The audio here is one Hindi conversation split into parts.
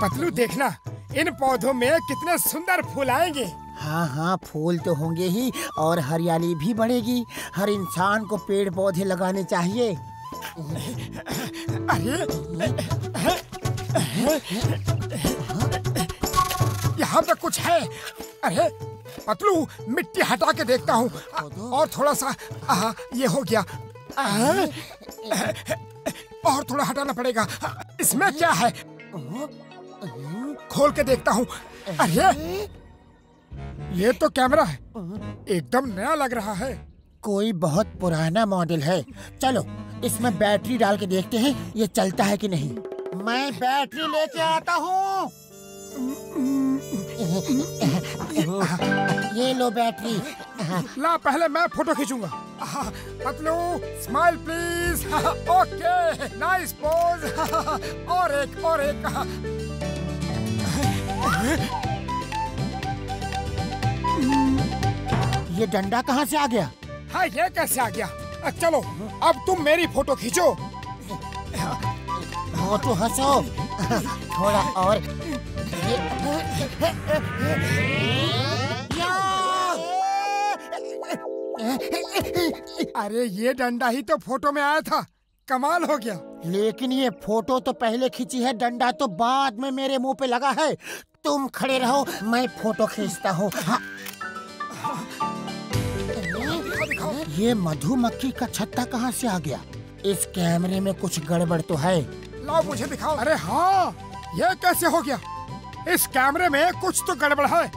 पतलू देखना, इन पौधों में कितने सुंदर फूल आएंगे। हाँ हाँ, फूल तो होंगे ही और हरियाली भी बढ़ेगी। हर इंसान को पेड़ पौधे लगाने चाहिए। अरे यहाँ पे कुछ है। अरे पतलू, मिट्टी हटा के देखता हूँ। और थोड़ा सा ये हो गया। और थोड़ा हटाना पड़ेगा। इसमें क्या है? खोल के देखता हूँ। अरे ये तो कैमरा है, एकदम नया लग रहा है। कोई बहुत पुराना मॉडल है। चलो इसमें बैटरी डाल के देखते हैं ये चलता है कि नहीं। मैं बैटरी लेके आता हूँ। ये लो बैटरी। ला, पहले मैं फोटो खींचूंगा। Patlu smile please. Okay, nice pose. और एक और एक। ये डंडा कहाँ से आ गया? हाँ, ये कैसे आ गया? चलो अब तुम मेरी फोटो खींचो। मोटू हंसो। थोड़ा और। अरे ये डंडा ही तो फोटो में आया था, कमाल हो गया। लेकिन ये फोटो तो पहले खींची है, डंडा तो बाद में मेरे मुंह पे लगा है। तुम खड़े रहो, मैं फोटो खींचता हूँ। हाँ। ये मधुमक्खी का छत्ता कहाँ से आ गया? इस कैमरे में कुछ गड़बड़ तो है। लाओ मुझे दिखाओ। अरे हाँ, ये कैसे हो गया? इस कैमरे में कुछ तो गड़बड़ है।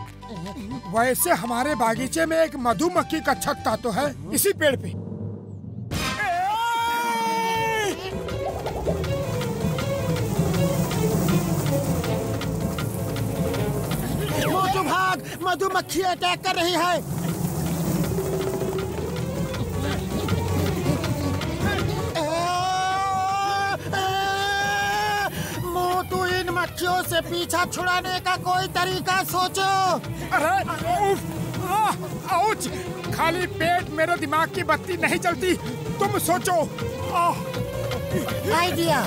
वैसे हमारे बागीचे में एक मधुमक्खी का छत्ता तो है इसी पेड़ पे। मोटू भाग, मधुमक्खी अटैक कर रही है। मोटू, इन मक्खियों से पीछा छुड़ाने का कोई तरीका सोचो। अरे आउच! खाली पेट मेरे दिमाग की बत्ती नहीं चलती, तुम सोचो। आइडिया।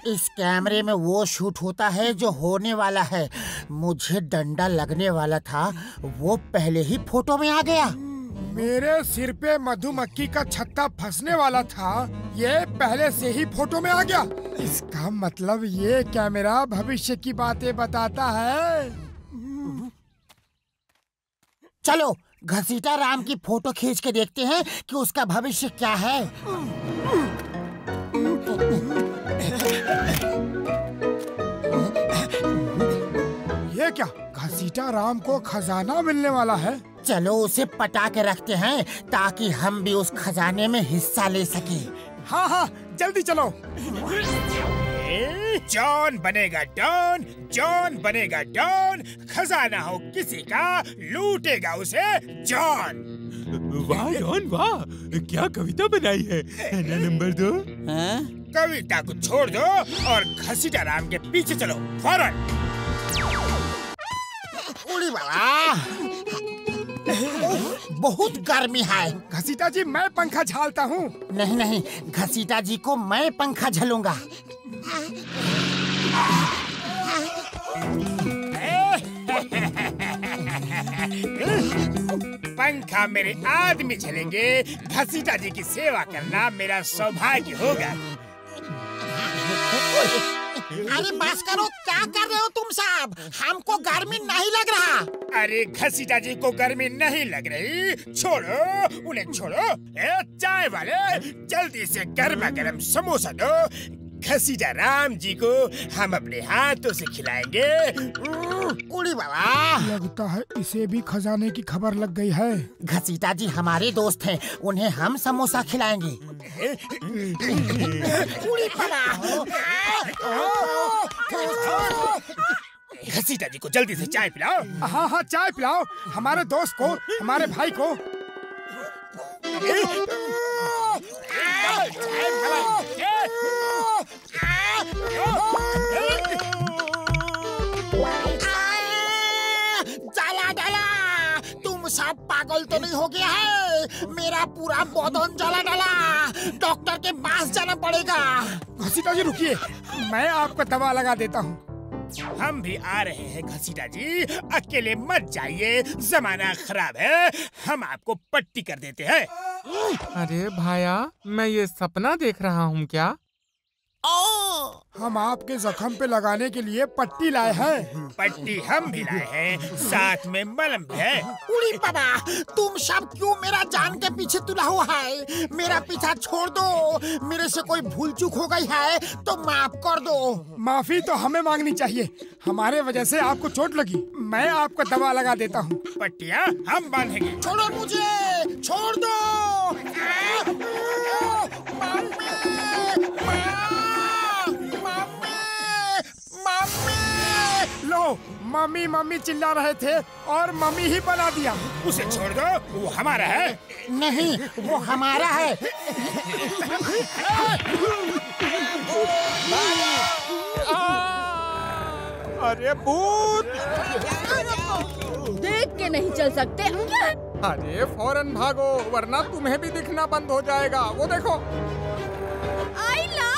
इस कैमरे में वो शूट होता है जो होने वाला है। मुझे डंडा लगने वाला था, वो पहले ही फोटो में आ गया। मेरे सिर पे मधुमक्खी का छत्ता फंसने वाला था, ये पहले से ही फोटो में आ गया। इसका मतलब ये कैमरा भविष्य की बातें बताता है। चलो घसीटा राम की फोटो खींच के देखते हैं कि उसका भविष्य क्या है। ये क्या? घसीटा राम को खजाना मिलने वाला है। चलो उसे पटा के रखते हैं ताकि हम भी उस खजाने में हिस्सा ले सके। हाँ हाँ, जल्दी चलो। जॉन बनेगा डॉन, जॉन बनेगा डॉन, खजाना हो किसी का, लूटेगा उसे जॉन। वाह जॉन वाह, क्या कविता बनाई है। नंबर 2। कविता को छोड़ दो और घसीटा राम के पीछे चलो फौरन। उड़ी बाबा, बहुत गर्मी है। घसीटा जी, मैं पंखा झेलता हूँ। नहीं नहीं, घसीटा जी को मैं पंखा झलूंगा। पंखा मेरे आदमी झलेंगे, घसीटा जी की सेवा करना मेरा सौभाग्य होगा। अरे बस करो, क्या कर रहे हो तुम साहब? हमको गर्मी नहीं लग रहा। अरे घसीटा जी को गर्मी नहीं लग रही, छोड़ो उन्हें, छोड़ो। चाय वाले, जल्दी से गर्मा गर्म समोसा दो। घसीटा राम जी को हम अपने हाथों से खिलाएंगे। उड़ी बाबा, लगता है इसे भी खजाने की खबर लग गई है। घसीटा जी हमारे दोस्त हैं, उन्हें हम समोसा खिलाएंगे। उड़ी बाबा, घसीटा जी को जल्दी से चाय पिलाओ। हाँ हाँ, चाय पिलाओ हमारे दोस्त को, हमारे भाई को। तो नहीं हो गया है? मेरा पूरा बदन जला डला, डॉक्टर के पास जाना पड़ेगा। घसीटा जी रुकिए, मैं आपको दवा लगा देता हूँ। हम भी आ रहे हैं घसीटा जी, अकेले मत जाइए, जमाना खराब है, हम आपको पट्टी कर देते हैं। अरे भाया, मैं ये सपना देख रहा हूँ क्या? हम आपके जख्म पे लगाने के लिए पट्टी लाए हैं। पट्टी हम भी लाए हैं, साथ में मलहम भी है। उड़ी बाबा, तुम सब क्यों मेरा जान के पीछे तुला हुआ है? मेरा पीछा छोड़ दो, मेरे से कोई भूल चूक हो गई है तो माफ कर दो। माफी तो हमें मांगनी चाहिए, हमारे वजह से आपको चोट लगी। मैं आपको दवा लगा देता हूँ, पट्टियाँ हम बांधेंगे। छोड़ो मुझे, छोड़ दो। लो, मम्मी मम्मी चिल्ला रहे थे और मम्मी ही बना दिया। उसे छोड़ दो, वो हमारा है। नहीं, वो हमारा है। अरे भूत! देख के नहीं चल सकते क्या? अरे फौरन भागो, वरना तुम्हें भी दिखना बंद हो जाएगा। वो देखो। आइला,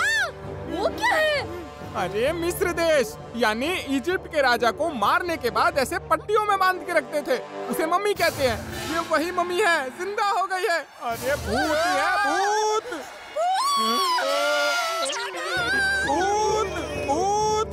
वो क्या है? अरे मिस्र देश यानी इजिप्ट के राजा को मारने के बाद ऐसे पट्टियों में बांध के रखते थे, उसे मम्मी कहते हैं। ये वही मम्मी है, जिंदा हो गई है। अरे भूत है, भूत भूत भूत।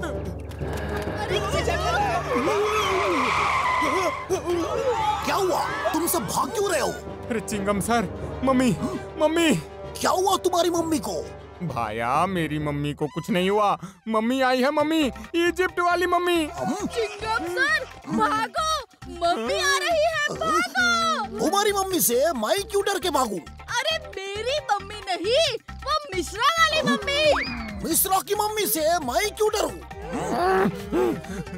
क्या हुआ? तुम सब भाग क्यों रहे हो? अरे चिंगम सर, मम्मी मम्मी। क्या हुआ तुम्हारी मम्मी को? भाया, मेरी मम्मी को कुछ नहीं हुआ। मम्मी आई है, मम्मी, इजिप्ट वाली मम्मी। चिंगम सर, भागो, मम्मी आ रही है, भागो। तुम्हारी मम्मी से मैं क्यों डर के भागूं? अरे मेरी मम्मी नहीं, वो मिश्रा वाली मम्मी। मिश्रा की मम्मी से मैं क्यों डरूं?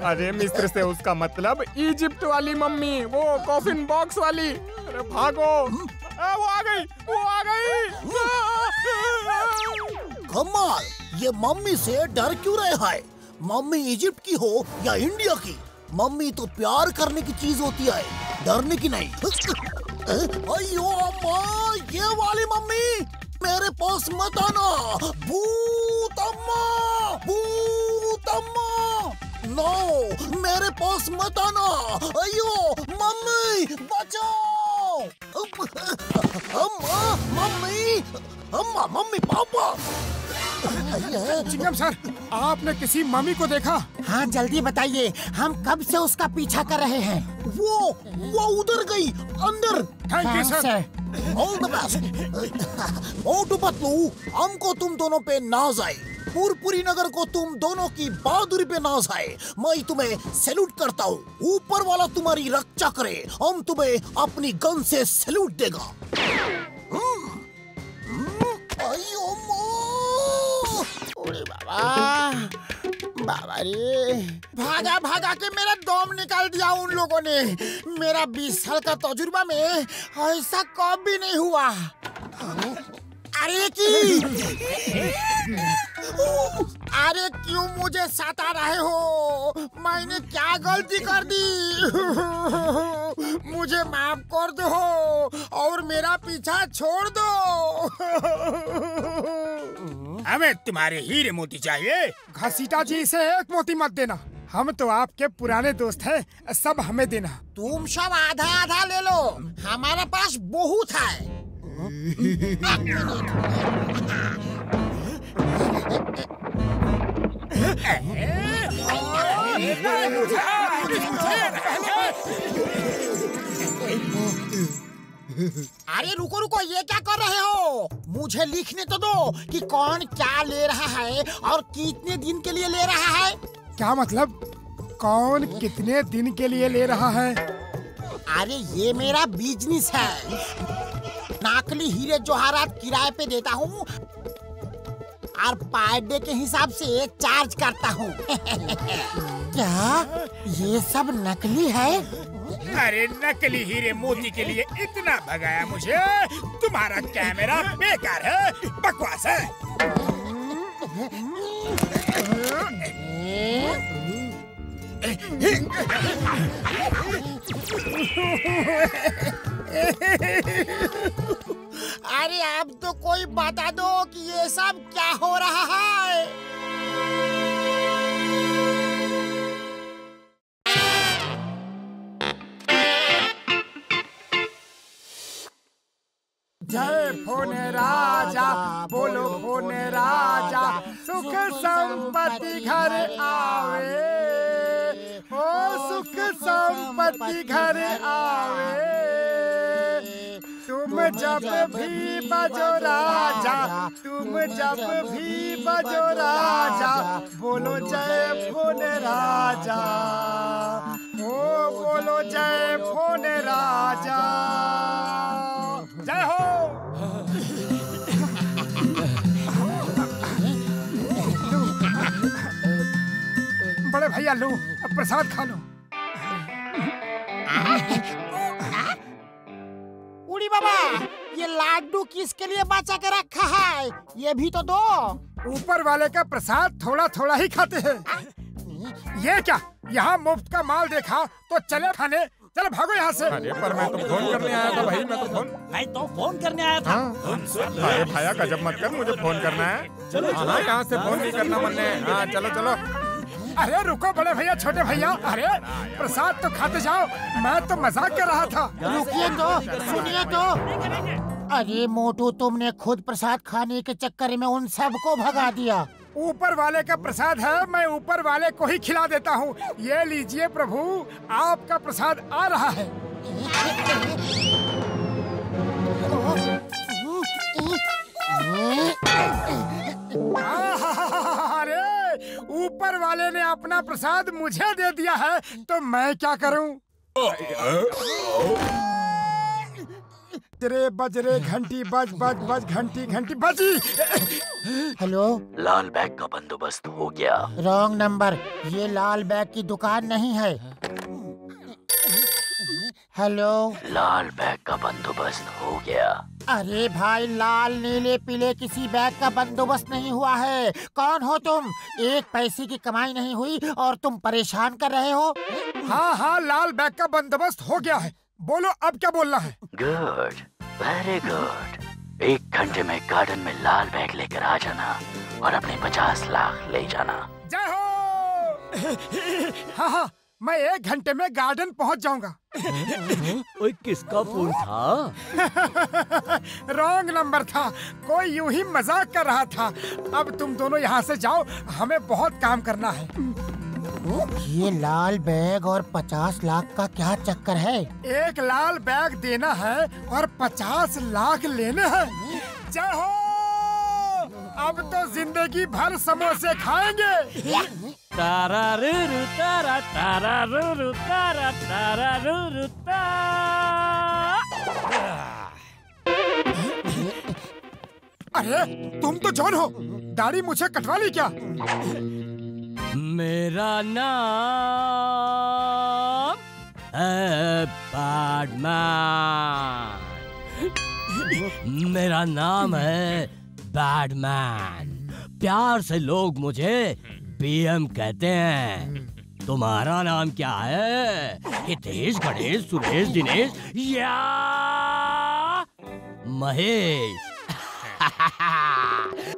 अरे मिस्र से उसका मतलब इजिप्ट वाली मम्मी, वो कॉफिन बॉक्स वाली। अरे भागो, वो आ गई, वो आ गई। कमाल, ये मम्मी से डर क्यों रहे है? मम्मी इजिप्ट की हो या इंडिया की, मम्मी तो प्यार करने की चीज होती है, डरने की नहीं। अयो अम्मा, ये वाली मम्मी मेरे पास मत आना। भूत अम्मा, भूत अम्मा, नो, मेरे पास मत आना। अयो मम्मी, बचाओ। अम्मा, मम्मी, अम्मा, मम्मी, पापा। चिंगम सर, आपने किसी मम्मी को देखा? हाँ, जल्दी बताइए, हम कब से उसका पीछा कर रहे हैं। वो उधर गई, अंदर। Thank you sir. All the best. Motu Patlu, हमको तुम दोनों पे नाज आए, पूरी नगर को तुम दोनों की बहादुरी पे नाज आए। मैं तुम्हें सैल्यूट करता हूँ। ऊपर वाला तुम्हारी रक्षा करे, हम तुम्हें अपनी गन से सैल्यूट देगा। अयो बाबा रे, भागा के मेरा दम निकाल दिया उन लोगों ने। मेरा 20 साल का तजुर्बा में ऐसा कभी नहीं हुआ। अरे क्यों मुझे सता रहे हो? मैंने क्या गलती कर दी? मुझे माफ कर दो और मेरा पीछा छोड़ दो। हमें तुम्हारे हीरे मोती चाहिए। घसीटा जी से एक मोती मत देना, हम तो आपके पुराने दोस्त हैं, सब हमें देना। तुम सब आधा आधा ले लो, हमारे पास बहुत है। अरे रुको, ये क्या कर रहे हो? मुझे लिखने तो दो कि कौन क्या ले रहा है और कितने दिन के लिए ले रहा है। क्या मतलब? कौन कितने दिन के लिए ले रहा है? अरे ये मेरा बिजनेस है, नकली हीरे जवाहरात किराए पे देता हूँ और पर डे के हिसाब से चार्ज करता हूँ। क्या ये सब नकली है? अरे नकली हीरे मोती के लिए इतना भगाया मुझे, तुम्हारा कैमरा बेकार है, बकवास है। अरे अब तो कोई बता दो कि ये सब क्या हो रहा है। जय फोने राजा, बोलो फोने राजा, सुख संपत्ति घर आवे, ओ सुख संपत्ति घर आवे। तुम जब भी बजो राजा, तुम जब भी बजो राजा, बोलो जय फोने राजा, ओ बोलो जय फोने राजा। जय हो। बड़े भैया लो, अब प्रसाद खा लो। उड़ी बाबा, ये लाडू किसके लिए बचा के रखा है? ये भी तो दो। ऊपर वाले का प्रसाद थोड़ा थोड़ा ही खाते हैं। ये क्या, यहाँ मुफ्त का माल देखा तो चले खाने। चलो भागो यहाँ से। अरे पर मैं तो फोन करने आया था भाई, मैं तो फोन करने आया था। अरे भाया गजब मत कर, मुझे फोन करना है। चलो हाँ, यहाँ से फोन नहीं करना मन ने। हाँ चलो चलो। अरे रुको बड़े भैया, छोटे भैया, अरे प्रसाद तो खाते जाओ, मैं तो मजाक कर रहा था। रुकिए तो, सुनिए तो। अरे मोटू, तुमने खुद प्रसाद खाने के चक्कर में उन सबको भगा दिया। ऊपर वाले का प्रसाद है, मैं ऊपर वाले को ही खिला देता हूँ। ये लीजिए प्रभु, आपका प्रसाद आ रहा है। अरे ऊपर वाले ने अपना प्रसाद मुझे दे दिया है, तो मैं क्या करूँ? तेरे बजरे घंटी बज बज बज, घंटी घंटी बजी। हेलो, लाल बैग का बंदोबस्त हो गया। रॉन्ग नंबर, ये लाल बैग की दुकान नहीं है। हेलो, लाल बैग का बंदोबस्त हो गया। अरे भाई, लाल नीले पीले किसी बैग का बंदोबस्त नहीं हुआ है। कौन हो तुम? एक पैसे की कमाई नहीं हुई और तुम परेशान कर रहे हो। हाँ हाँ, लाल बैग का बंदोबस्त हो गया है। बोलो अब क्या बोलना है? Good, very good. 1 घंटे में गार्डन में लाल बैग लेकर आ जाना और अपने 50 लाख ले जाना। जय हो। हाँ हाँ, मैं 1 घंटे में गार्डन पहुंच जाऊंगा। ओए, किसका फोन था? रॉन्ग नंबर था, कोई यूं ही मजाक कर रहा था। अब तुम दोनों यहाँ से जाओ, हमें बहुत काम करना है। ये लाल बैग और 50 लाख का क्या चक्कर है? 1 लाल बैग देना है और 50 लाख लेने हैं। जय हो। अब तो जिंदगी भर समोसे खाएंगे। तारा रुरु तारा, तारा रुरु तारा, तारा रुरु तारा। अरे तुम तो जॉन हो, दाढ़ी मुझे कटवा ली क्या? मेरा नाम है बैडमैन। मेरा नाम है बैडमैन। प्यार से लोग मुझे बीएम कहते हैं। तुम्हारा नाम क्या है? हितेश, गणेश, सुरेश, दिनेश या महेश?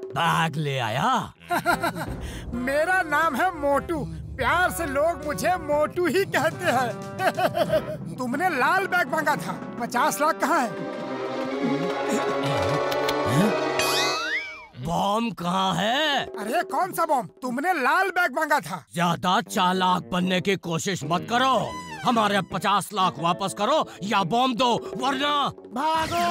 बैग ले आया? मेरा नाम है मोटू। प्यार से लोग मुझे मोटू ही कहते हैं। तुमने लाल बैग मांगा था, 50 लाख कहाँ है? बॉम्ब कहाँ है? अरे कौन सा बॉम्ब? तुमने लाल बैग मांगा था। ज्यादा चालाक बनने की कोशिश मत करो। हमारे 50 लाख वापस करो या बॉम्ब दो, वरना भागो।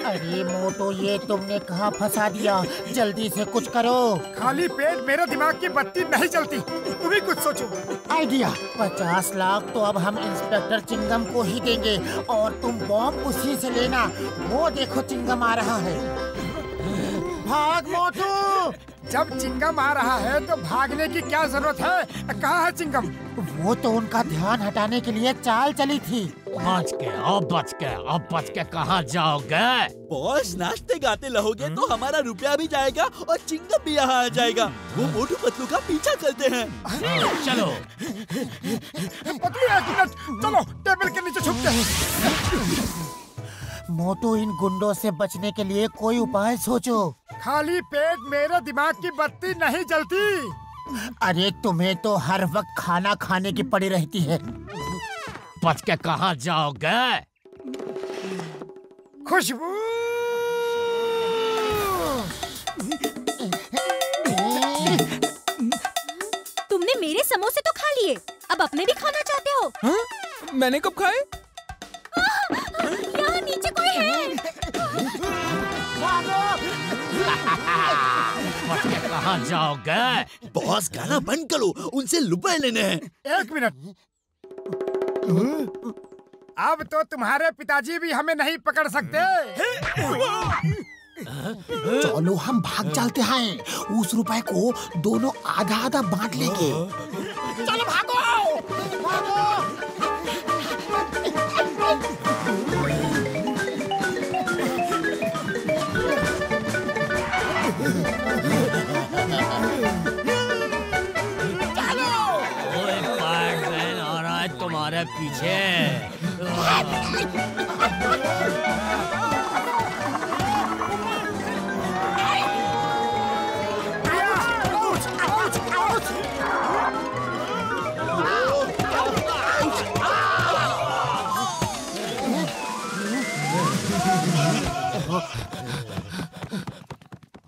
अरे मोटू, ये तुमने कहाँ फंसा दिया? जल्दी से कुछ करो। खाली पेट मेरे दिमाग की बत्ती नहीं चलती, तुम ही कुछ सोचो। आइडिया। 50 लाख तो अब हम इंस्पेक्टर चिंगम को ही देंगे और तुम बॉम्ब उसी से लेना। वो देखो चिंगम आ रहा है। भाग मोटू, जब चिंगम आ रहा है तो भागने की क्या जरूरत है? कहाँ है चिंगम? वो तो उनका ध्यान हटाने के लिए चाल चली थी। अब बच के कहाँ जाओगे? बॉस, नाचते गाते रहोगे तो हमारा रुपया भी जाएगा और चिंगम भी यहाँ आ जाएगा। वो मोटू पतलू का पीछा करते हैं। चलो पतलू, एक मिनट, चलो टेबल के नीचे छुपते हैं। मोटू, इन गुंडों से बचने के लिए कोई उपाय सोचो। खाली पेट मेरे दिमाग की बत्ती नहीं जलती। अरे तुम्हें तो हर वक्त खाना खाने की पड़ी रहती है। बच के कहाँ जाओगे? खुशबू, तुमने मेरे समोसे तो खा लिए, अब अपने भी खाना चाहते हो? हाँ? मैंने कब खाए? यहाँ नीचे कोई है। बच के कहाँ जाओगे? बॉस, गाना बंद करो, उनसे रुपए लेने हैं। एक मिनट। अब तो तुम्हारे पिताजी भी हमें नहीं पकड़ सकते। चलो हम भाग चलते हैं। उस रुपए को दोनों आधा आधा बांट लेंगे। चलो भागो, भागो। तुम्हारे पीछे।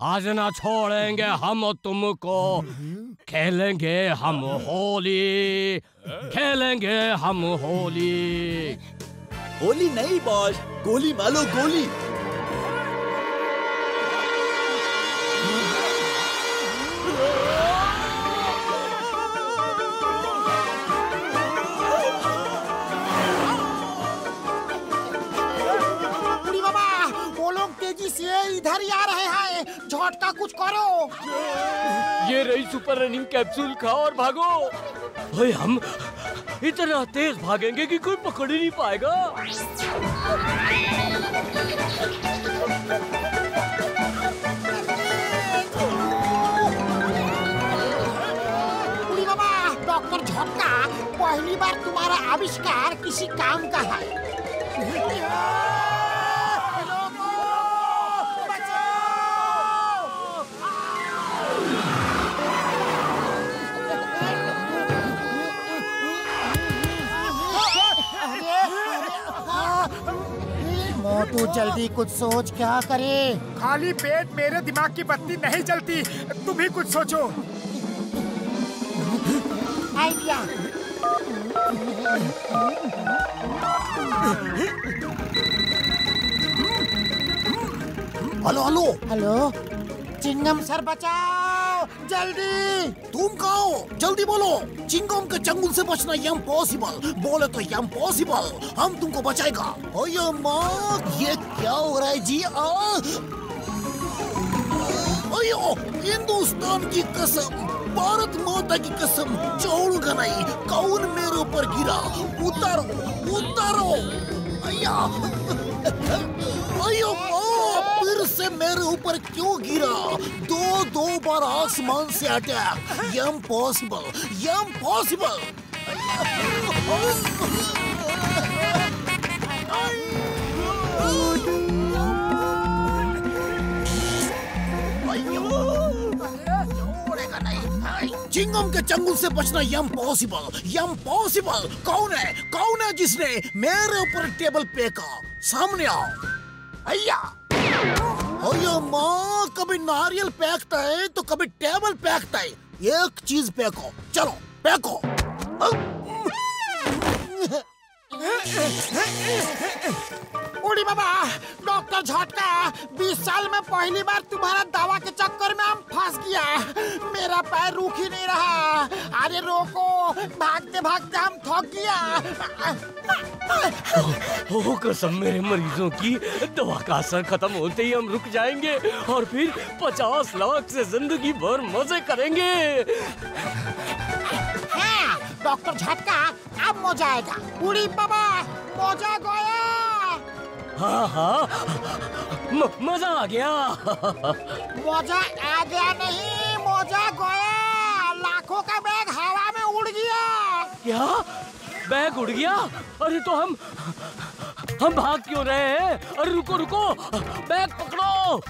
आज ना छोड़ेंगे हम तुमको, खेलेंगे हम होली, खेलेंगे हम होली। होली नहीं बॉस, गोली मारो गोली। इधर ही आ रहे हैं, झटका कुछ करो। ये रही सुपर रनिंग कैप्सूल, खाओ और भागो। भाई हम इतना तेज भागेंगे कि कोई पकड़ ही नहीं पाएगा। डॉक्टर झटका, पहली बार तुम्हारा आविष्कार किसी काम का है। मोटू, जल्दी कुछ सोच, क्या करे? खाली पेट मेरे दिमाग की बत्ती नहीं जलती, तुम ही कुछ सोचो। Idea. Hello hello hello, Chingam sir बचाओ जल्दी। तुम कहाँ हो? जल्दी बोलो। चिंगम के चंगुल से बचना इम्पॉसिबल। बोले तो इम्पॉसिबल, हम तुमको बचाएगा। ओये माँ, ये क्या हो रहा है जी? ओयो, हिंदुस्तान की कसम, भारत माता की कसम, छोड़ूंगा नहीं। कौन मेरे ऊपर गिरा? उतारो उतारो। अय्या, अयो फिर से मेरे ऊपर क्यों गिरा? दो बार आसमान से अटैक। Impossible, impossible. चिंगम के चंगुल से बचना इम्पॉसिबल, इम्पॉसिबल। कौन है जिसने मेरे ऊपर टेबल फेंका? सामने आओ। अय्या, ओयो माँ, कभी नारियल फेंकता है तो कभी टेबल फेंकता है। एक चीज फेंको, चलो फेंको। उड़ी बाबा, डॉक्टर झटका, 20 साल में पहली बार तुम्हारा दवा के चक्कर में हम फंस गया। मेरा पैर रुक ही नहीं रहा। अरे रोको, भागते भागते हम थक गया। ओ कसम मेरे मरीजों की, दवा का असर खत्म होते ही हम रुक जाएंगे और फिर 50 लाख से जिंदगी भर मजे करेंगे। हाँ, डॉक्टर झटका, अब मजा आएगा। उड़ी बाबा, मजा गया। हाँ, मजा आ गया। मजा आ गया नहीं, मजा गया। लाखों का बैग हवा में उड़ गया। क्या बैग उड़ गया? अरे तो हम भाग क्यों रहे हैं? अरे रुको रुको, बैग पकड़ो।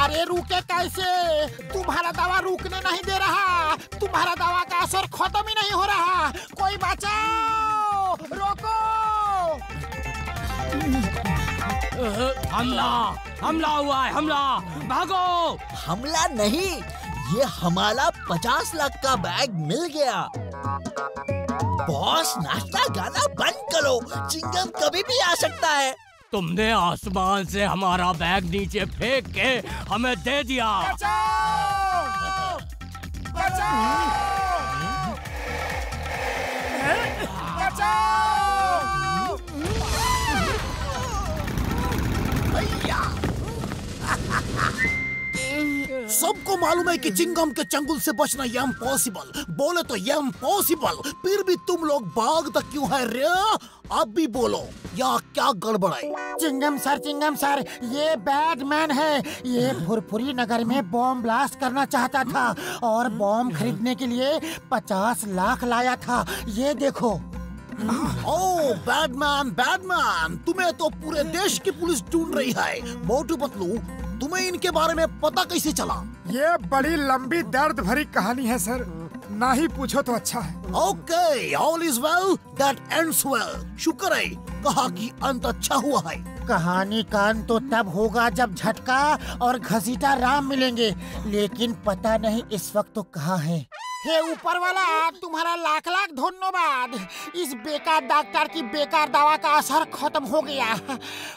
अरे रुके कैसे? तुम्हारा दवा रुकने नहीं दे रहा। तुम्हारा दवा का असर खत्म ही नहीं हो रहा। कोई बचाओ, रोको। हमला हुआ है, हमला, भागो। हमला नहीं, ये हमारा 50 लाख का बैग मिल गया। बॉस, नाश्ता गाना बंद करो, चिंगम कभी भी आ सकता है। तुमने आसमान से हमारा बैग नीचे फेंक के हमें दे दिया। बचाओ! बचाओ! बचाओ! सबको मालूम है कि चिंगम के चंगुल से बचना ये इम्पॉसिबल। बोले तो ये इम्पॉसिबल, फिर भी तुम लोग भाग तक क्यों है रे? अब भी बोलो, या क्या गड़बड़ है? चिंगम सर, ये बैडमैन है। ये फुरफुरी नगर में बॉम्ब ब्लास्ट करना चाहता था और बॉम्ब खरीदने के लिए 50 लाख लाया था। ये देखो। ओह बैडमैन, तुम्हें तो पूरे देश की पुलिस ढूंढ रही है। मोटू पतलू, तुम्हें इनके बारे में पता कैसे चला? ये बड़ी लंबी दर्द भरी कहानी है सर, ना ही पूछो तो अच्छा है। Okay, all is well that ends well. शुक्र है कहा कि अंत अच्छा हुआ है। कहानी का अंत तो तब होगा जब झटका और घसीटा राम मिलेंगे, लेकिन पता नहीं इस वक्त तो कहाँ है। हे ऊपर वाला, तुम्हारा लाख लाख धन्यवाद। इस बेकार डॉक्टर की बेकार दवा का असर खत्म हो गया।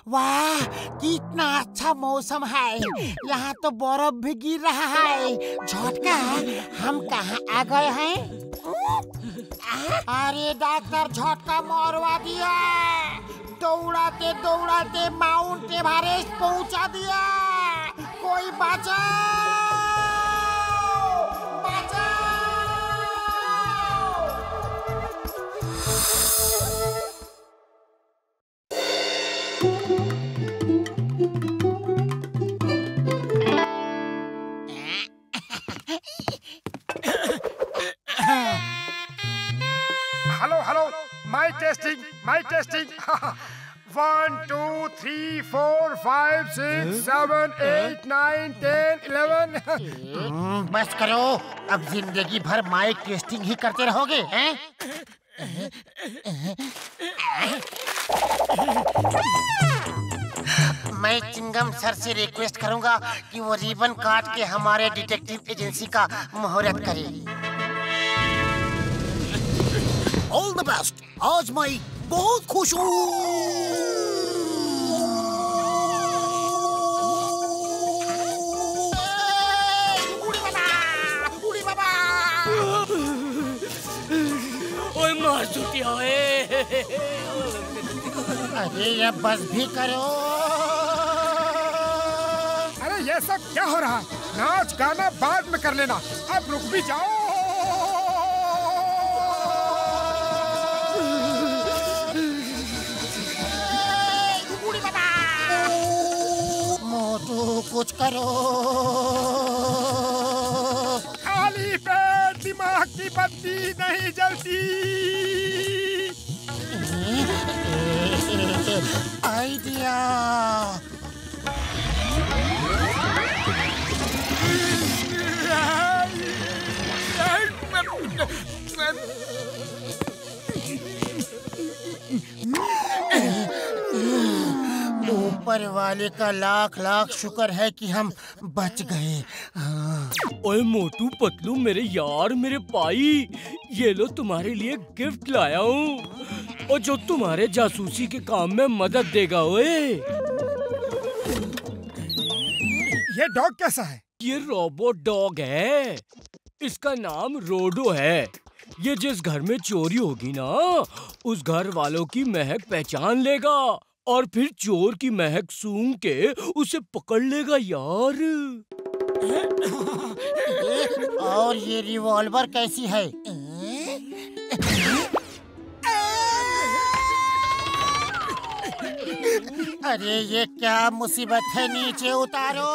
वाह, कितना अच्छा मौसम है। यहाँ तो बर्फ भी गिर रहा है। झटका, हम कहाँ आ गए हैं? अरे डॉक्टर झटका मरवा दिया। दौड़ाते दौड़ाते माउंट एवरेस्ट पहुँचा दिया। कोई बचाओ! Hello, mic testing. 1 2 3 4 5 6 7 8 9 10 11। बस करो, अब जिंदगी भर माइक टेस्टिंग ही करते रहोगे हैं? मैं चिंगम सर से रिक्वेस्ट करूंगा कि वो रिबन काट के हमारे डिटेक्टिव एजेंसी का मुहूर्त करे। All the best. आज मैं बहुत खुश हूँ। उड़ी बाबा। ओए मार चुतिया है। अरे ये बस भी करो। अरे ये सब क्या हो रहा है? नाच गाना बाद में कर लेना, अब रुक भी जाओ। मोटू, कुछ करो। खाली पेट दिमाग की बत्ती नहीं जलती। आइडिया। ऊपर वाले का लाख लाख शुक्र है कि हम बच गए। ओए मोटू पतलू मेरे यार, मेरे भाई, ये लो तुम्हारे लिए गिफ्ट लाया हूँ और जो तुम्हारे जासूसी के काम में मदद देगा। ओए ये डॉग कैसा है? ये रोबोट डॉग है, इसका नाम रोडो है। ये जिस घर में चोरी होगी ना, उस घर वालों की महक पहचान लेगा और फिर चोर की महक सूंघ के उसे पकड़ लेगा यार। और ये रिवॉल्वर कैसी है? अरे ये क्या मुसीबत है, नीचे उतारो।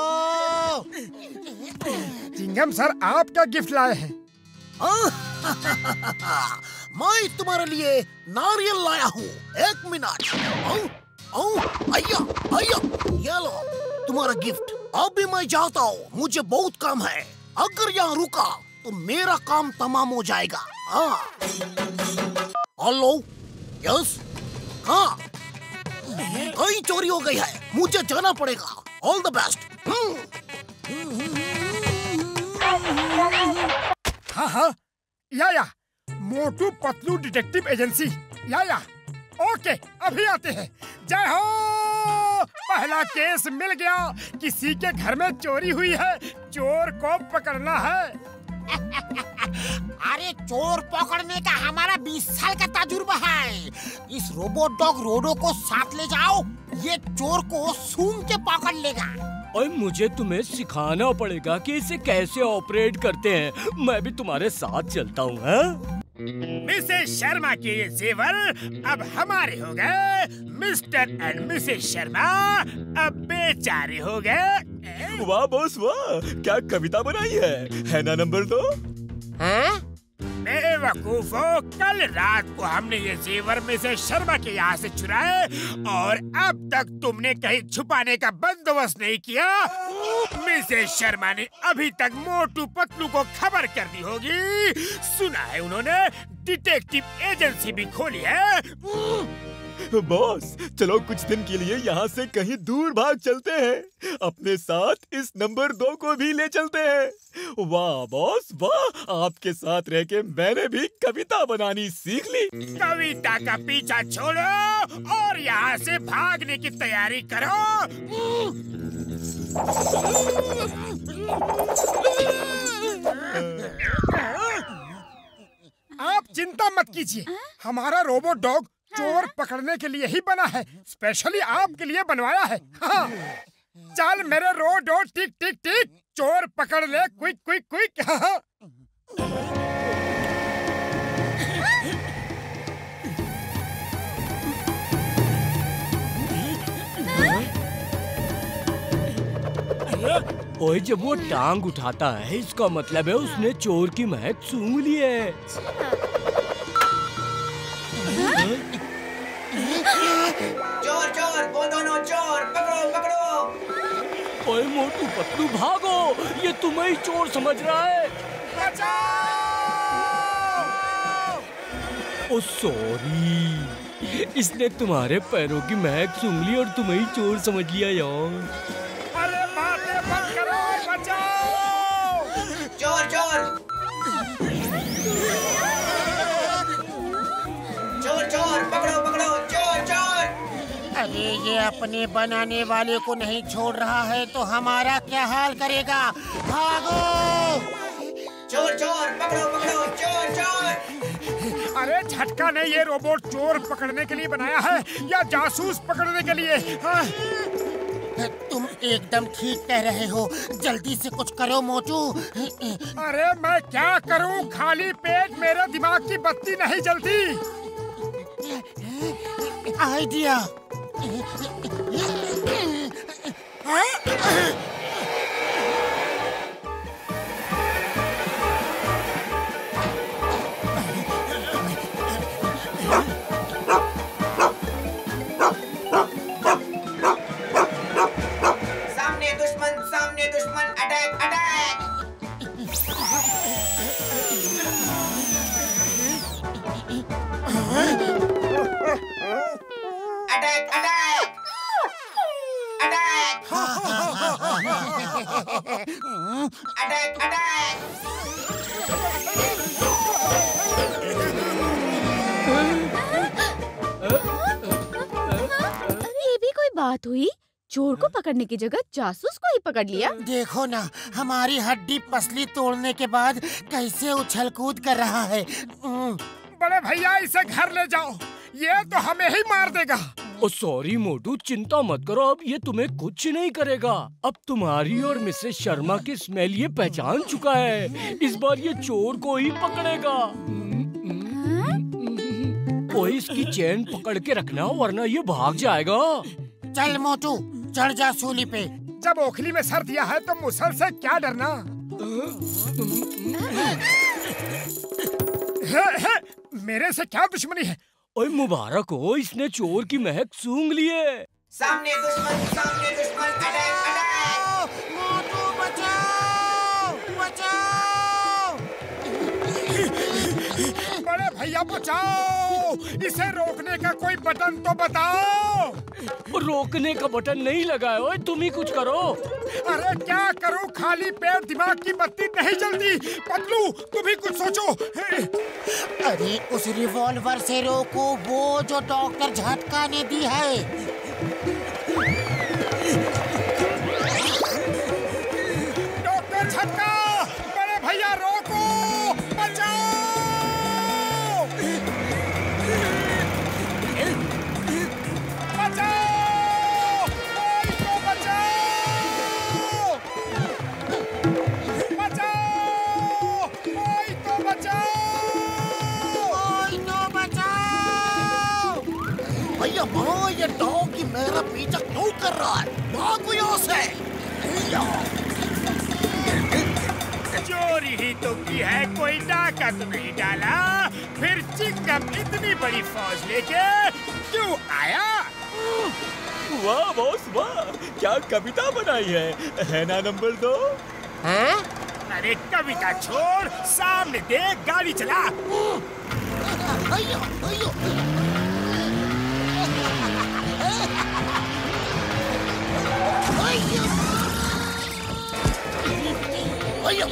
चिंगम सर, आप क्या गिफ्ट लाए हैं? मैं तुम्हारे लिए नारियल लाया हूँ। 1 मिनट। आया, आया, ये लो तुम्हारा गिफ्ट। अब भी मैं जाता हूँ, मुझे बहुत काम है। अगर यहाँ रुका तो मेरा काम तमाम हो जाएगा। हेलो, यस, हाँ, कहीं चोरी हो गई है, मुझे जाना पड़ेगा। All the best. हाँ, या मोटू पतलू डिटेक्टिव एजेंसी, या ओके, अभी आते हैं। जय हो। पहला केस मिल गया, किसी के घर में चोरी हुई है, चोर को पकड़ना है। अरे चोर पकड़ने का हमारा 20 साल का तजुर्बा है। इस रोबोट डॉग रोडो को साथ ले जाओ, ये चोर को सूंघ के पकड़ लेगा। और मुझे तुम्हें सिखाना पड़ेगा कि इसे कैसे ऑपरेट करते हैं। मैं भी तुम्हारे साथ चलता हूँ। मिसेस शर्मा के ये जेवर अब हमारे हो गए। मिस्टर एंड मिसेस शर्मा अब बेचारे हो गए। वाह बॉस वाह, क्या कविता बनाई है ना नंबर 2? बेवकूफो, कल रात को हमने ये जेवर मिसेस शर्मा के यहाँ से चुराए और अब तक तुमने कहीं छुपाने का बंदोबस्त नहीं किया। मिसेस शर्मा ने अभी तक मोटू पतलू को खबर कर दी होगी। सुना है उन्होंने डिटेक्टिव एजेंसी भी खोली है। बॉस चलो कुछ दिन के लिए यहाँ से कहीं दूर भाग चलते हैं। अपने साथ इस नंबर 2 को भी ले चलते हैं। वाह बॉस वाह, आपके साथ रह के मैंने भी कविता बनानी सीख ली। कविता का पीछा छोड़ो और यहाँ से भागने की तैयारी करो। आप चिंता मत कीजिए, हमारा रोबोट डॉग चोर पकड़ने के लिए ही बना है, स्पेशली आपके लिए बनवाया है। हाँ। चल मेरे रोडो, टिक टिक टिक, चोर पकड़ ले, क्विक क्विक क्विक। हाँ। ओए जब वो टांग उठाता है, इसका मतलब है उसने चोर की महक सूंघ ली है। चोर चोर, वो दोनों चोर, पकड़ो पकड़ो। ओए मोटू पतलू भागो, ये तुम्हें ही चोर समझ रहा है। ओ सॉरी, इसने तुम्हारे पैरों की महक सूंघ ली और तुम्हें ही चोर समझ लिया यार। अरे बातें बंद करो, बचाओ। चोर चोर, चोर चोर, पकड़ो पकड़ो, चोर चोर। अरे ये अपने बनाने वाले को नहीं छोड़ रहा है तो हमारा क्या हाल करेगा। भागो। चोर चोर, पकड़ो पकड़ो, चोर चोर। अरे झटका ने ये रोबोट चोर पकड़ने के लिए बनाया है या जासूस पकड़ने के लिए? हाँ? तुम एकदम ठीक कह रहे हो, जल्दी से कुछ करो मोटू। अरे मैं क्या करूं, खाली पेट मेरे दिमाग की बत्ती नहीं जलती। आइडिया। सामने दुश्मन, attack attack. Attack attack. Attack attack attack. ये भी कोई बात हुई? चोर को पकड़ने की जगह जासूस को ही पकड़ लिया। देखो ना, हमारी हड्डी पसली तोड़ने के बाद कैसे उछल कूद कर रहा है। बड़े भैया इसे घर ले जाओ, ये तो हमें ही मार देगा। ओ सॉरी मोटू, चिंता मत करो, अब ये तुम्हें कुछ नहीं करेगा। अब तुम्हारी और मिसेस शर्मा की स्मेल ये पहचान चुका है। इस बार ये चोर को ही पकड़ेगा। कोई इसकी चेन पकड़ के रखना, वरना ये भाग जाएगा। चल मोटू, चढ़ जा सूली पे। जब ओखली में सर दिया है तो मुसल से क्या डरना। मेरे से क्या दुश्मनी है? ओए मुबारक हो, इसने चोर की महक सूंघ ली है। सामने दुश्मन अटैक अटैक। मोटू बचाओ बचाओ। बड़े भैया बचाओ, इसे रोकने का कोई बटन तो बताओ। रोकने का बटन नहीं लगा है, ओए तुम ही कुछ करो। अरे क्या करूं, खाली पेट दिमाग की बत्ती नहीं जलती। पतलू तुम ही कुछ सोचो। अरे उस रिवॉल्वर से रोको, वो जो डॉक्टर झटका ने दी है। डॉक्टर झटका, बड़े भैया रोको, बचाओ। बचाओ, कोई तो बचाओ। बचाओ, कोई तो बचाओ। कोई तो बचाओ। भैया भागो, ये डॉग की मेरा पीछा क्यों कर रहा है? भागो यहाँ से। चोरी ही तो की है, कोई डाका तो नहीं डाला। फिर चिंगम इतनी बड़ी फौज लेके क्यों आया? वाह बॉस वाह, क्या कविता बनाई है ना नंबर 2? अरे कविता छोड़, सामने देख, गाड़ी चला। भैया भैया भैया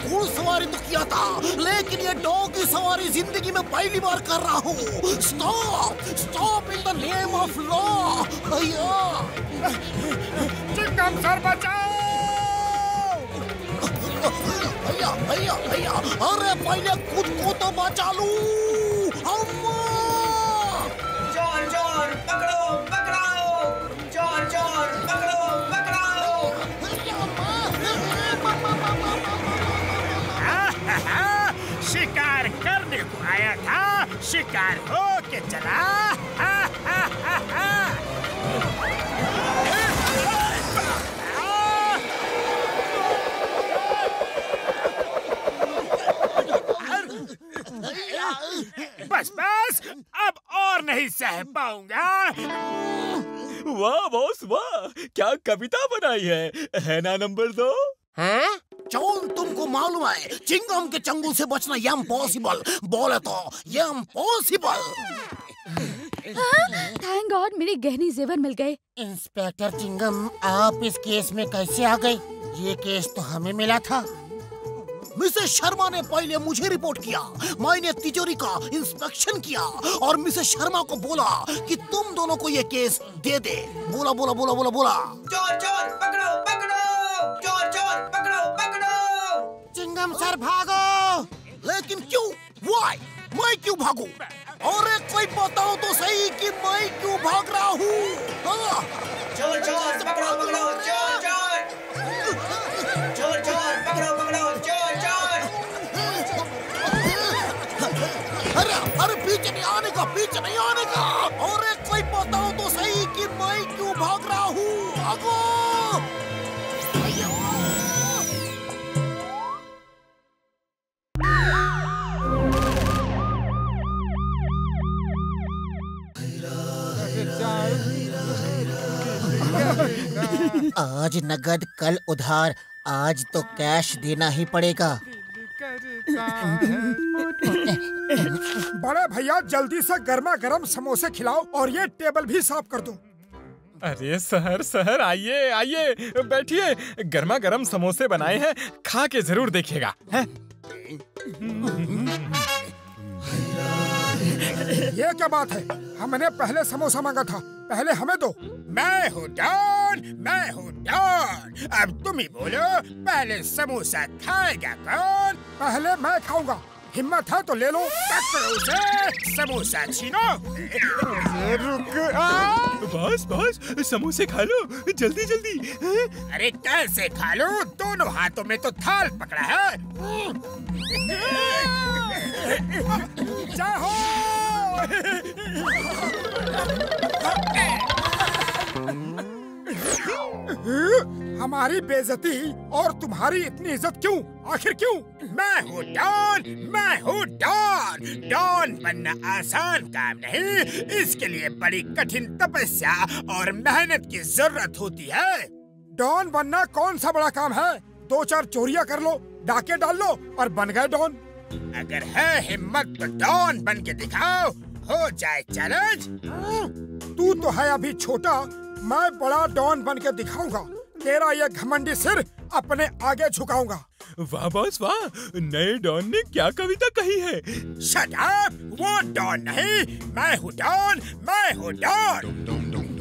घुड़सवारी तो किया था, लेकिन ये डॉग की सवारी जिंदगी में पहली बार कर रहा हूँ। Stop stop in the name of law. भैया चिंगम सर बचाओ। भैया भैया भैया, अरे पहले खुद को तो बचा लूं। अम्मा चोर चोर पकड़ो पकड़ो। चोर चोर पकड़ो पकड़ो। शिकार करने को आया था, शिकार हो के चला। बस बस, अब और नहीं सह पाऊंगा। वाह बॉस वाह, क्या कविता बनाई है ना नंबर 2? जॉन, तुमको मालूम है चिंगम के चंगुल से बचना इम्पॉसिबल। बोले तो इम्पॉसिबल। थैंक गॉड, मेरे गहने जेवर मिल गए। इंस्पेक्टर चिंगम, आप इस केस में कैसे आ गए? ये केस तो हमें मिला था। मिसेस शर्मा ने पहले मुझे रिपोर्ट किया, मैंने तिजोरी का इंस्पेक्शन किया और मिसेस शर्मा को बोला कि तुम दोनों को ये केस दे दे। बोला बोला बोला बोला बोला। चोर चोर पकड़ो पकड़ो। चोर चोर पकड़ो पकड़ो। चिंगम सर भागो। लेकिन क्यों? Why? मैं क्यों भागूं? और कोई बताओ तो सही कि मैं क्यों भाग रहा हूँ? चोर चोर पकड़ो पकड़ो। चोर चोर चोर चोर पकड़ो पकड़ो। चोर चोर। अरे अरे पीछे नहीं आने का, पीछे नहीं आने का। और कोई बताओ तो सही कि मैं क्यों भाग रहा हूँ? भागो। आज नगद कल उधार, आज तो कैश देना ही पड़ेगा। बड़े भैया जल्दी से गर्मा गर्म समोसे खिलाओ और ये टेबल भी साफ कर दो। अरे सर आइए आइए बैठिए, गर्मा गर्म समोसे बनाए हैं, खा के जरूर देखिएगा। ये क्या बात है? हमने पहले समोसा मांगा था, पहले हमें दो। मैं हूँ डॉन, मैं हूँ डॉन। अब तुम ही बोलो, पहले समोसा खाएगा कौन? पहले मैं खाऊंगा। हिम्मत है तो ले लो, पकड़ो उसे, समोसा छीनो। बॉस समोसे खा लो, जल्दी जल्दी। अरे कैसे खा लो? दोनों हाथों में तो थाल पकड़ा है। जाओ। हमारी बेइज्जती और तुम्हारी इतनी इज्जत क्यों? आखिर क्यों? मैं हूँ डॉन, मैं हूँ डॉन। डॉन बनना आसान काम नहीं, इसके लिए बड़ी कठिन तपस्या और मेहनत की जरूरत होती है। डॉन बनना कौन सा बड़ा काम है? 2-4 चोरियां कर लो, डाके डाल लो और बन गए डॉन। अगर है हिम्मत तो डॉन बन के दिखाओ, हो जाए चैलेंज। तू तो है अभी छोटा, मैं बड़ा डॉन बन के दिखाऊंगा। तेरा ये घमंडी सिर अपने आगे झुकाऊंगा। वाह बॉस वाह, नए डॉन ने क्या कविता कही है? शट अप, वो डॉन नहीं, मैं हूँ डॉन, मैं हूँ डॉन।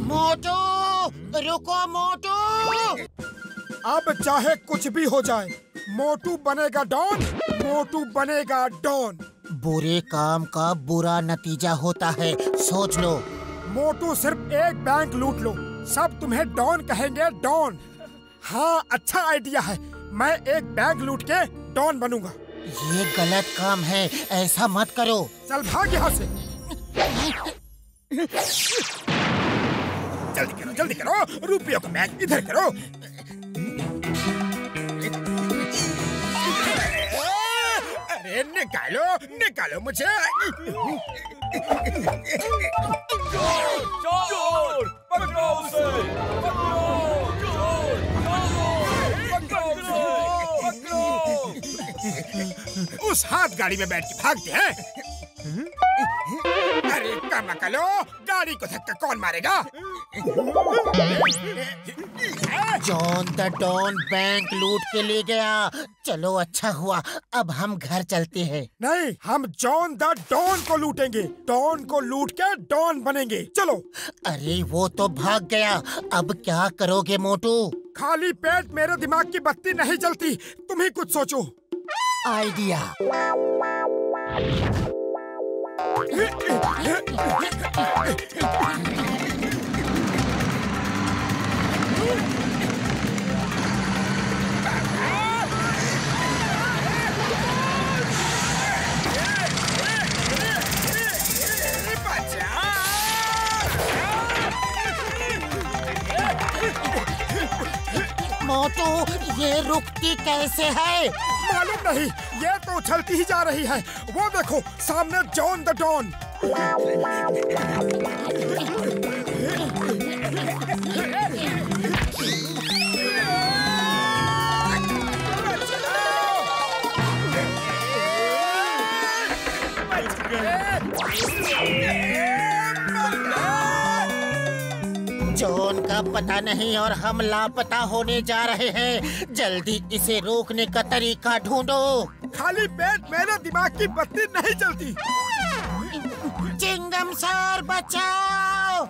मोटू रुको, मोटू। अब चाहे कुछ भी हो जाए, मोटू बनेगा डॉन, मोटू बनेगा डॉन। बुरे काम का बुरा नतीजा होता है, सोच लो। मोटू सिर्फ एक बैंक लूट लो, सब तुम्हें डॉन कहेंगे, डॉन। हाँ, अच्छा आइडिया है, मैं एक बैंक लूट के डॉन बनूंगा। ये गलत काम है, ऐसा मत करो। चल भाग यहाँ से। जल्दी करो, रुपयों का बैग इधर करो। अरे निकालो मुझे। चोर पकड़ो उसे, उस हाथ गाड़ी में बैठ के भागते हैं। अरे कम करो, गाड़ी को धक्का कौन मारेगा? जॉन द डॉन बैंक लूट के ले गया। चलो अच्छा हुआ, अब हम घर चलते हैं। नहीं, हम जॉन द डॉन को लूटेंगे, डॉन को लूट के डॉन बनेंगे। चलो। अरे वो तो भाग गया, अब क्या करोगे मोटू? खाली पेट मेरे दिमाग की बत्ती नहीं जलती, तुम ही कुछ सोचो। आइडिया। मोटू ये रुकती कैसे है? मालूम नहीं, ये तो उछलती ही जा रही है। वो देखो सामने जॉन द डॉन। जॉन का पता नहीं और हम लापता होने जा रहे हैं। जल्दी इसे रोकने का तरीका ढूंढो। खाली पेट मेरे दिमाग की बत्ती नहीं जलती। चिंगम सर बचाओ!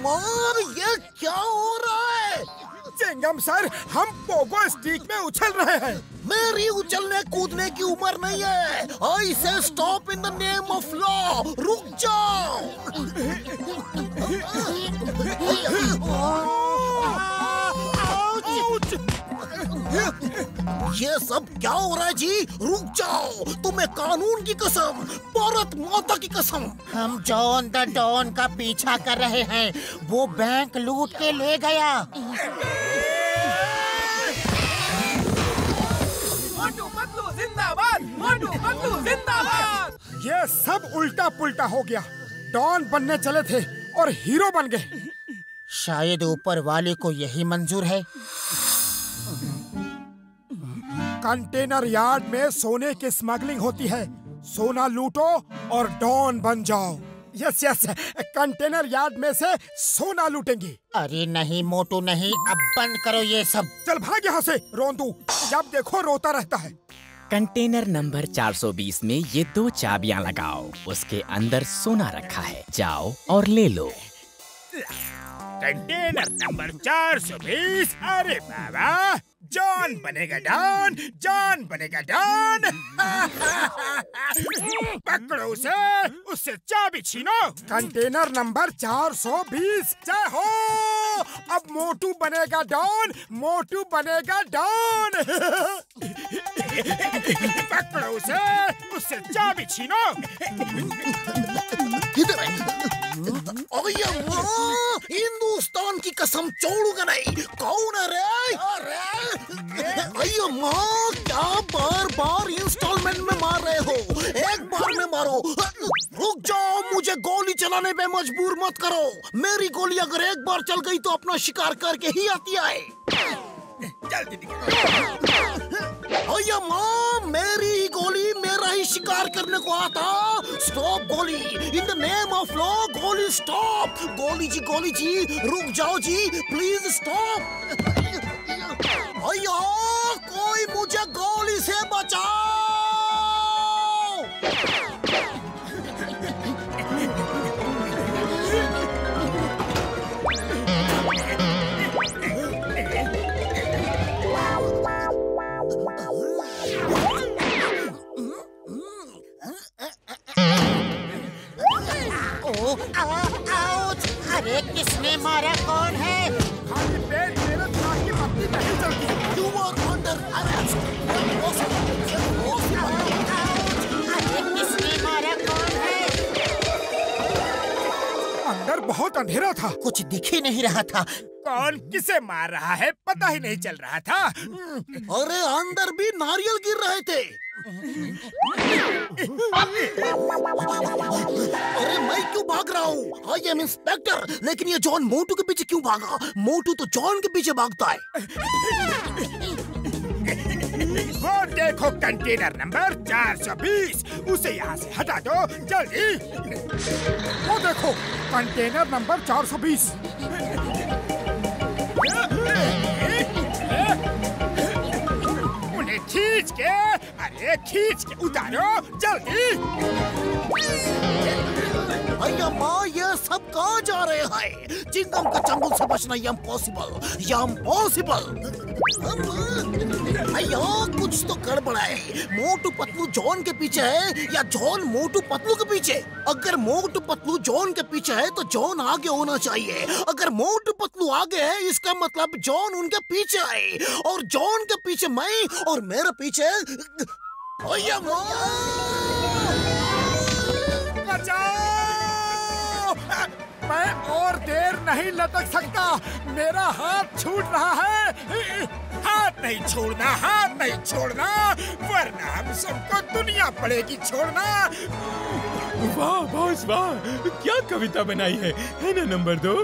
मार, ये क्या हो रहा है? चिंगम सर, हम पोगो स्टिक में उछल रहे हैं। मेरी उछलने कूदने की उम्र नहीं है। आई से stop in the name of law. रुक जाओ। ये सब क्या हो रहा है जी? रुक जाओ, तुम्हें कानून की कसम, भारत माता की कसम। हम जॉन द डॉन का पीछा कर रहे हैं, वो बैंक लूट के ले गया। जिंदाबाद, मोटू पतलू जिंदाबाद। ये सब उल्टा पुल्टा हो गया। डॉन बनने चले थे और हीरो बन गए। शायद ऊपर वाले को यही मंजूर है। कंटेनर यार्ड में सोने की स्मगलिंग होती है। सोना लूटो और डॉन बन जाओ। यस यस, कंटेनर यार्ड में से सोना लूटेंगे। अरे नहीं मोटू नहीं, अब बंद करो ये सब। चल भाग यहाँ से रोंदू, जब देखो रोता रहता है। कंटेनर नंबर 420 में ये 2 चाबियां लगाओ, उसके अंदर सोना रखा है, जाओ और ले लो। Container number 420। अरे बाबा, जॉन बनेगा डॉन, जॉन बनेगा डॉन। पकड़ो उसे, उससे चाबी छीनो। Container number 420। जय हो, अब मोटू बनेगा डॉन, मोटू बनेगा डॉन। पकड़ो उसे, उससे चाबी छीनो। किधर है? हिंदुस्तान की कसम छोड़ूंगा नहीं। कौन है रे? अयो माँ, क्या बार बार इंस्टॉलमेंट में मार रहे हो? एक बार में मारो। रुक जाओ, मुझे गोली चलाने पे मजबूर मत करो। मेरी गोली अगर एक बार चल गई तो अपना शिकार करके ही आती है। जल्दी निकलो। अयो माँ, मेरी ही गोली मेरा ही शिकार करने को आता। स्टॉप गोली, in the name of law गोली स्टॉप। गोली जी रुक जाओ जी, प्लीज स्टॉप। अयो, कोई मुझे गोली से बचाओ। अरे किसने मारा? कौन है? You are under arrest. अरे किसने मारा? कौन है? अंदर बहुत अंधेरा था, कुछ दिख ही नहीं रहा था। कौन किसे मार रहा है पता ही नहीं चल रहा था। अरे अंदर भी नारियल गिर रहे थे। अरे मैं क्यों भाग रहा हूँ? I am inspector. लेकिन ये जॉन मोटू के पीछे क्यों भागा? मोटू तो जॉन के पीछे भागता है। वो देखो कंटेनर नंबर 420, उसे यहाँ से हटा दो जल्दी। वो देखो कंटेनर नंबर 420। उन्हें खींच के उतारो जल्दी। भैया माँ, ये सब कहाँ जा रहे हैं? चिंगम का चंगुल से बचना इम्पॉसिबल। अयो, कुछ तो गड़बड़ है। मोटू पतलू जॉन के पीछे है या जॉन मोटू पतलू के पीछे? अगर मोटू पतलू जॉन के पीछे है तो जॉन आगे होना चाहिए। अगर मोटू पतलू आगे है, इसका मतलब जॉन उनके पीछे है, और जॉन के पीछे मैं, और मेरे पीछे भैया माँ। मैं और देर नहीं लटक सकता, मेरा हाथ छूट रहा है। हाथ नहीं छोड़ना, वरना हम सबको दुनिया पड़ेगी छोड़ना। वाह बॉस वाह, क्या कविता बनाई है ना नंबर 2?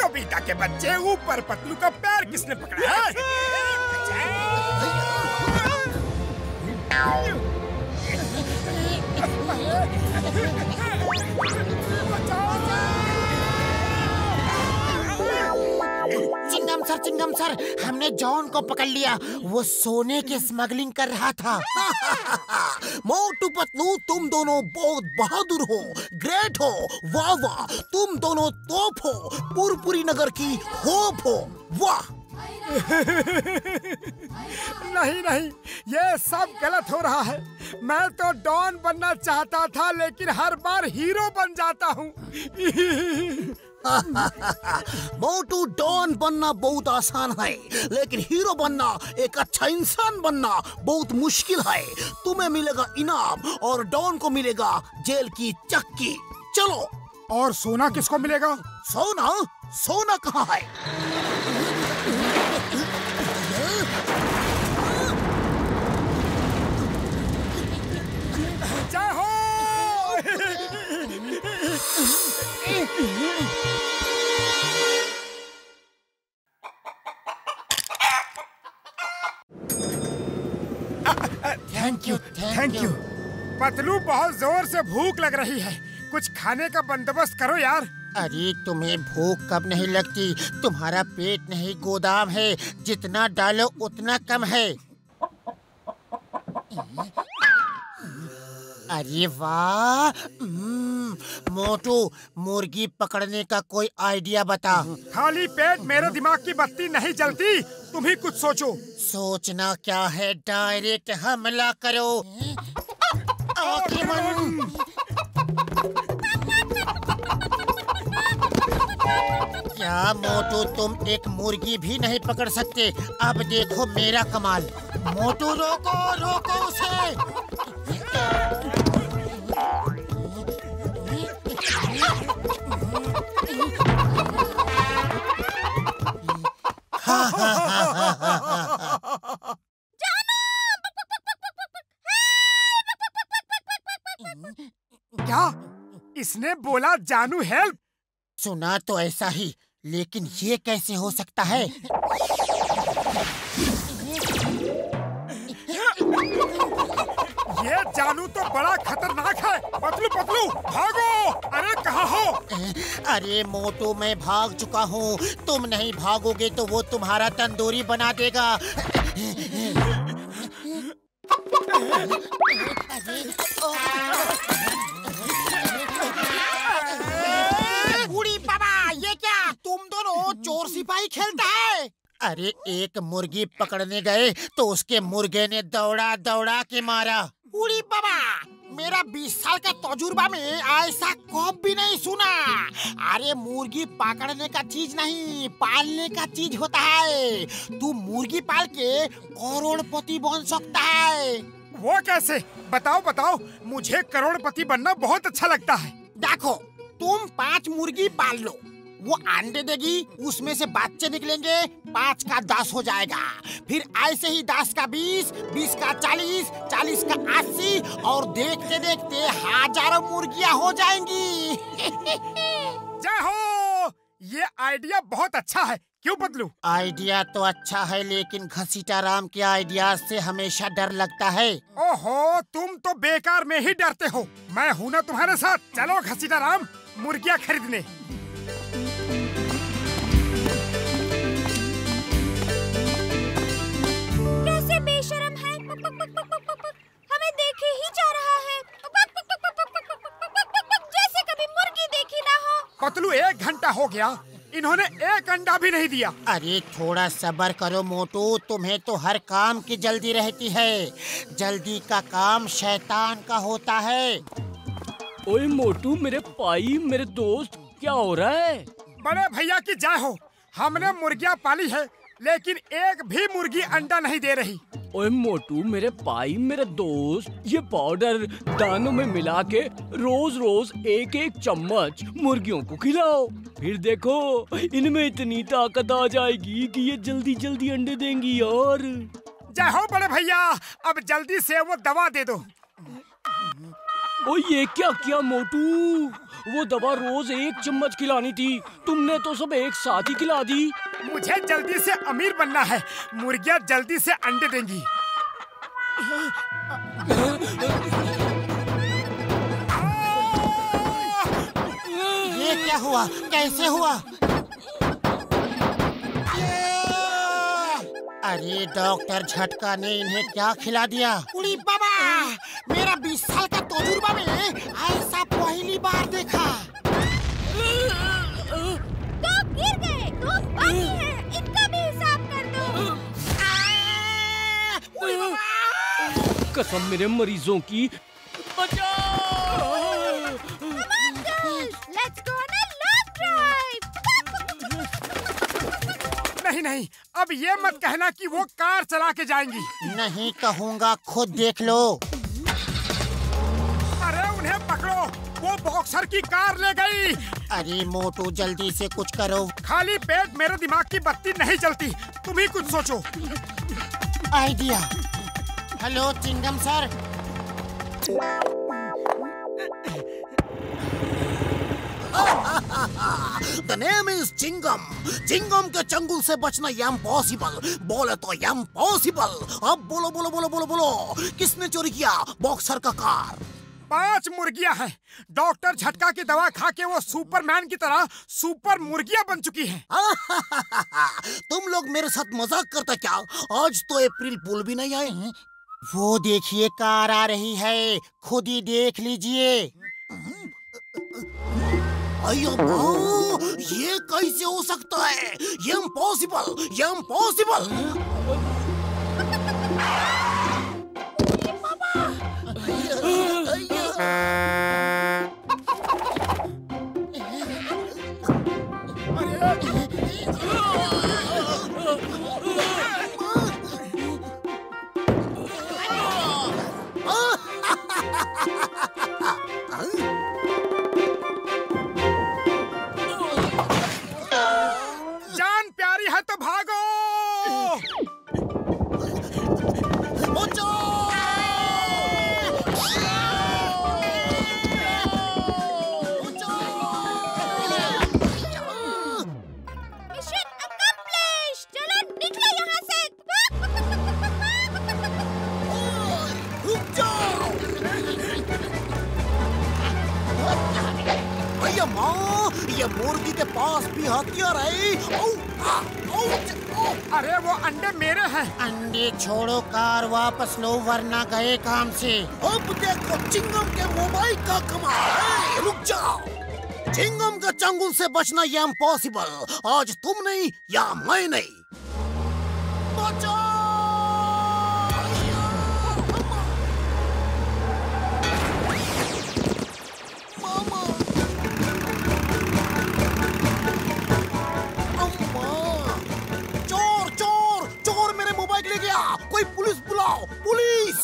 कविता के बच्चे, ऊपर पतलू का पैर किसने पकड़ा है? चिंगम सर, हमने जॉन को पकड़ लिया। वो सोने की स्मगलिंग कर रहा था। मोटू पतलू, तुम दोनों बहुत बहादुर हो, ग्रेट हो, वाह वाह। तुम दोनों तोप हो, पुरपुरी नगर की होप हो, वाह। नहीं, ये सब गलत हो रहा है। मैं तो डॉन बनना चाहता था, लेकिन हर बार हीरो बन जाता हूँ। मोटू, डॉन बनना बहुत आसान है, लेकिन हीरो बनना, एक अच्छा इंसान बनना बहुत मुश्किल है। तुम्हें मिलेगा इनाम और डॉन को मिलेगा जेल की चक्की। चलो। और सोना किसको मिलेगा? सोना कहाँ है? जय हो। Thank you. पतलू, बहुत जोर से भूख लग रही है, कुछ खाने का बंदोबस्त करो यार। अरे तुम्हें भूख कब नहीं लगती? तुम्हारा पेट नहीं गोदाम है, जितना डालो उतना कम है। अरे वाह, मोटू मुर्गी पकड़ने का कोई आइडिया बता। खाली पेट मेरे दिमाग की बत्ती नहीं जलती, तुम ही कुछ सोचो। सोचना क्या है, डायरेक्ट हमला करो। क्या मोटू तुम एक मुर्गी भी नहीं पकड़ सकते? अब देखो मेरा कमाल। मोटू रोको रोको उसे। क्या इसने बोला जानू हेल्प? सुना तो ऐसा ही, लेकिन ये कैसे हो सकता है? ये जानू तो बड़ा खतरनाक है। पतलू पतलू भागो। अरे कहाँ हो? अरे मोटू मैं भाग चुका हूँ, तुम नहीं भागोगे तो वो तुम्हारा तंदूरी बना देगा। उड़ी बाबा, ये क्या तुम दोनों चोर सिपाही खेलता है? अरे एक मुर्गी पकड़ने गए तो उसके मुर्गे ने दौड़ा दौड़ा के मारा। उड़ी बाबा, मेरा 20 साल का तजुर्बा में ऐसा कभी नहीं सुना। अरे मुर्गी पकड़ने का चीज नहीं, पालने का चीज होता है। तू मुर्गी पाल के करोड़पति बन सकता है। वो कैसे? बताओ बताओ, मुझे करोड़पति बनना बहुत अच्छा लगता है। देखो, तुम 5 मुर्गी पाल लो, वो अंडे देगी, उसमें से बच्चे निकलेंगे, 5 का 10 हो जाएगा। फिर ऐसे ही 10 का 20, 20 का 40, 40 का 80 और देखते देखते हजारों मुर्गियां हो जाएंगी। जय हो, ये आइडिया बहुत अच्छा है। क्यों पतलू? आइडिया तो अच्छा है, लेकिन घसीटा राम के आइडिया से हमेशा डर लगता है। ओहो, तुम तो बेकार में ही डरते हो। मैं हूँ ना तुम्हारे साथ। चलो घसीटा राम, मुर्गियाँ खरीदने। कैसे बेशरम है, हमें देखे ही जा रहा है, जैसे कभी मुर्गी देखी ना हो। पतलू 1 घंटा हो गया, इन्होंने 1 अंडा भी नहीं दिया। अरे थोड़ा सब्र करो मोटू, तुम्हें तो हर काम की जल्दी रहती है। जल्दी का काम शैतान का होता है। ओए मोटू मेरे भाई, मेरे दोस्त, क्या हो रहा है? बड़े भैया की जय हो, हमने मुर्गियाँ पाली है, लेकिन एक भी मुर्गी अंडा नहीं दे रही। ओए मोटू मेरे भाई, मेरे दोस्त, ये पाउडर दानों में मिला के रोज रोज 1-1 चम्मच मुर्गियों को खिलाओ। फिर देखो इनमें इतनी ताकत आ जाएगी कि ये जल्दी जल्दी अंडे देंगी यार। जय हो बड़े भैया, अब जल्दी से वो दवा दे दो। ओ ये क्या किया मोटू? वो दवा रोज 1 चम्मच खिलानी थी, तुमने तो सब एक साथ ही खिला दी। मुझे जल्दी से अमीर बनना है, मुर्गियाँ जल्दी से अंडे देंगी। ये क्या हुआ? कैसे हुआ? अरे डॉक्टर झटका ने इन्हें क्या खिला दिया? उड़ी बाबा, मेरा 20 साल का तजुर्बा में ऐसा पहली बार देखा। तो गिर गए, तो बाकी है, इनका भी हिसाब कर दो। उड़ी बाबा, कसम मेरे मरीजों की। बचाओ! Let's go on a long drive. नहीं नहीं, अब ये मत कहना कि वो कार चला के जाएंगी। नहीं कहूँगा, खुद देख लो। अरे उन्हें पकड़ो, वो बॉक्सर की कार ले गई। अरे मोटू जल्दी से कुछ करो। खाली पेट मेरे दिमाग की बत्ती नहीं जलती, तुम ही कुछ सोचो। Idea. Hello Chingam sir. The name is Chingam. Chingam के चंगुल से बचना इम्पॉसिबल। बोले तो इम्पॉसिबल। अब बोलो बोलो बोलो बोलो बोलो, किसने चोरी किया बॉक्सर का कार? 5 मुर्गियां हैं। डॉक्टर झटका की दवा खा के वो सुपरमैन की तरह सुपर मुर्गियां बन चुकी हैं। तुम लोग मेरे साथ मजाक करता क्या? आज तो अप्रैल फूल भी नहीं आए हैं। वो देखिए कार आ रही है, खुद ही देख लीजिए। अयो माँ, ये कैसे हो सकता है? ये इम्पॉसिबल, ये इम्पॉसिबल। जान प्यारी है तो भागो। Mission accomplish. चलो निकलो यहाँ से। रुक जाओ। भैया माँ, ये मुर्गी के पास भी हथियार है। अरे वो अंडे मेरे हैं। अंडे छोड़ो, कार वापस लो वरना गए काम से। अब देखो चिंगम के मोबाइल का कमाल है। रुक जाओ, चिंगम का चंगुल से बचना ये इम्पॉसिबल। आज तुम नहीं या मैं नहीं। बचाओ! मामा! चोर चोर चोर मेरे मोबाइल ले गया। कोई पुलिस बुलाओ, पुलिस।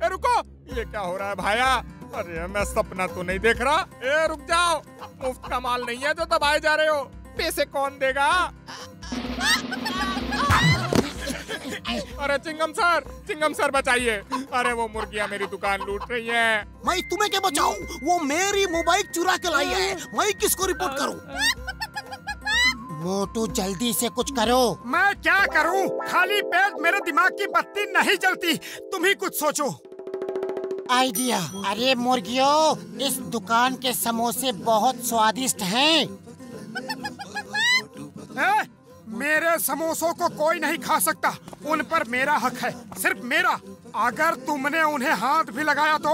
रुको, ये क्या हो रहा है भाया? अरे मैं सपना तो नहीं देख रहा। रुक जाओ, मुफ्त का माल नहीं है जो दबाए जा रहे हो। पैसे कौन देगा? अरे चिंगम सर बचाइए। अरे वो मुर्गियां मेरी दुकान लूट रही हैं। मैं तुम्हें क्या बचाऊं? वो मेरी मोबाइल चुरा के लाई है। मैं किसको रिपोर्ट करूं? मोटू जल्दी से कुछ करो। मैं क्या करूं? खाली पेट मेरे दिमाग की बत्ती नहीं जलती। तुम ही कुछ सोचो। आइडिया। अरे मुर्गियों, इस दुकान के समोसे बहुत स्वादिष्ट हैं। मेरे समोसों को कोई नहीं खा सकता। उन पर मेरा हक है, सिर्फ मेरा। अगर तुमने उन्हें हाथ भी लगाया तो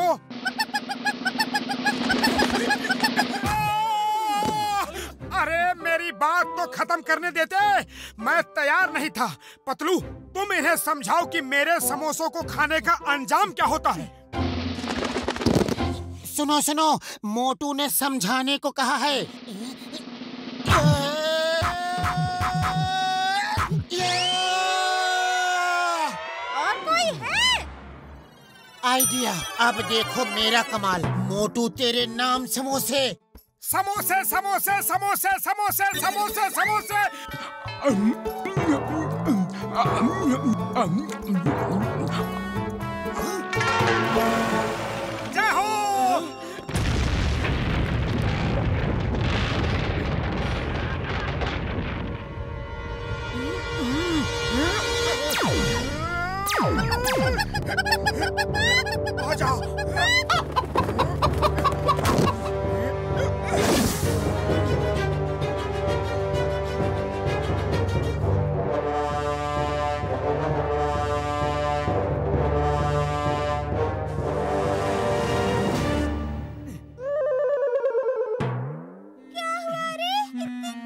अरे मेरी बात तो खत्म करने देते। मैं तैयार नहीं था। पतलू, तुम इन्हें समझाओ कि मेरे समोसों को खाने का अंजाम क्या होता है। सुनो सुनो, मोटू ने समझाने को कहा है। और कोई है? आइडिया। अब देखो मेरा कमाल। मोटू तेरे नाम समोसे। समोसे समोसे समोसे समोसे समोसे समोसे। जय हो। आ जाओ।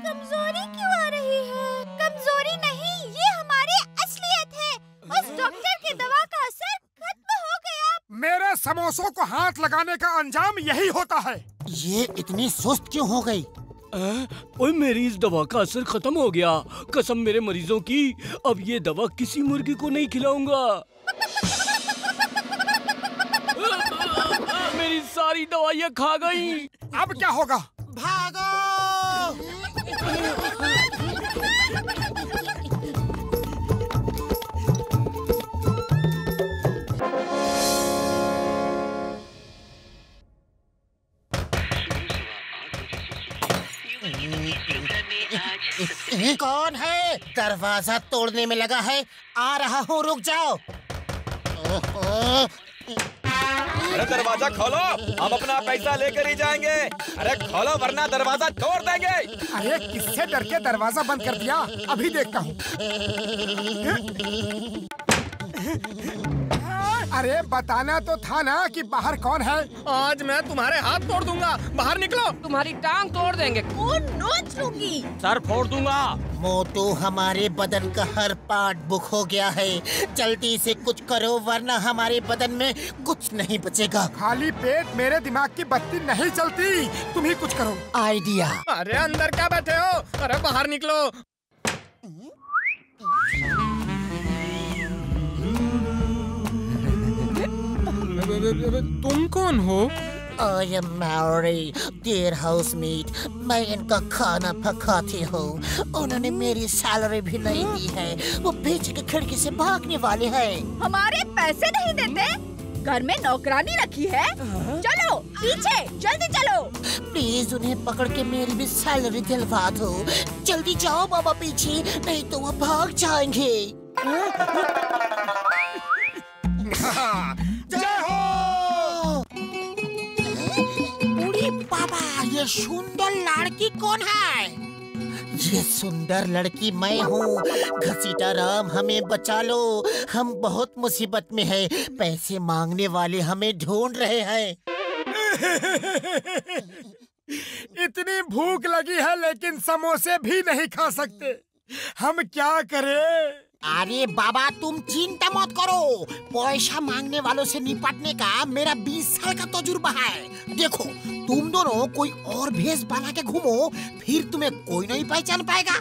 कमजोरी क्यों आ रही है? कमजोरी नहीं, ये हमारी असलियत है। उस डॉक्टर की दवा का असर खत्म हो गया। मेरे समोसों को हाथ लगाने का अंजाम यही होता है। ये इतनी सुस्त क्यों हो गई? ओए, मेरी इस दवा का असर खत्म हो गया। कसम मेरे मरीजों की, अब ये दवा किसी मुर्गी को नहीं खिलाऊंगा। मेरी सारी दवाइयाँ खा गई। अब क्या होगा? भागो! कौन है? दरवाजा तोड़ने में लगा है। आ रहा हूँ, रुक जाओ। अरे दरवाजा खोलो, हम अपना पैसा लेकर ही जाएंगे। अरे खोलो वरना दरवाजा तोड़ देंगे। अरे किससे डर के दरवाजा बंद कर दिया? अभी देखता हूँ। अरे बताना तो था ना कि बाहर कौन है। आज मैं तुम्हारे हाथ तोड़ दूंगा, बाहर निकलो। तुम्हारी टांग तोड़ देंगे। नोच लूंगी। सर फोड़ दूंगा। मोटू, हमारे बदन का हर पार्ट बुक हो गया है। जल्दी से कुछ करो वरना हमारे बदन में कुछ नहीं बचेगा। खाली पेट मेरे दिमाग की बत्ती नहीं चलती। तुम ही कुछ करो। आइडिया। अरे अंदर क्या बैठे हो? अरे बाहर निकलो। तुम कौन हो? I am Mary, dear housemate. मैं इनका खाना पकाती हूँ। उन्होंने मेरी सैलरी भी नहीं दी है। वो पीछे की खिड़की से भागने वाले हैं। हमारे पैसे नहीं देते? घर में नौकरानी रखी है? चलो पीछे, जल्दी चलो। प्लीज उन्हें पकड़ के मेरी भी सैलरी दिलवा दो। जल्दी जाओ बाबा पीछे, नहीं तो वो भाग जाएंगे। जय हो। बूढ़ी बाबा, ये सुंदर लड़की कौन है? ये सुंदर लड़की मैं हूँ। घसीटा राम, हमें बचा लो। हम बहुत मुसीबत में हैं। पैसे मांगने वाले हमें ढूंढ रहे हैं। इतनी भूख लगी है लेकिन समोसे भी नहीं खा सकते। हम क्या करें? अरे बाबा, तुम चिंता मत करो। पैसा मांगने वालों से निपटने का मेरा 20 साल का तजुर्बा है। देखो, तुम दोनों कोई और भेष बना के घूमो, फिर तुम्हें कोई नहीं पहचान पाएगा।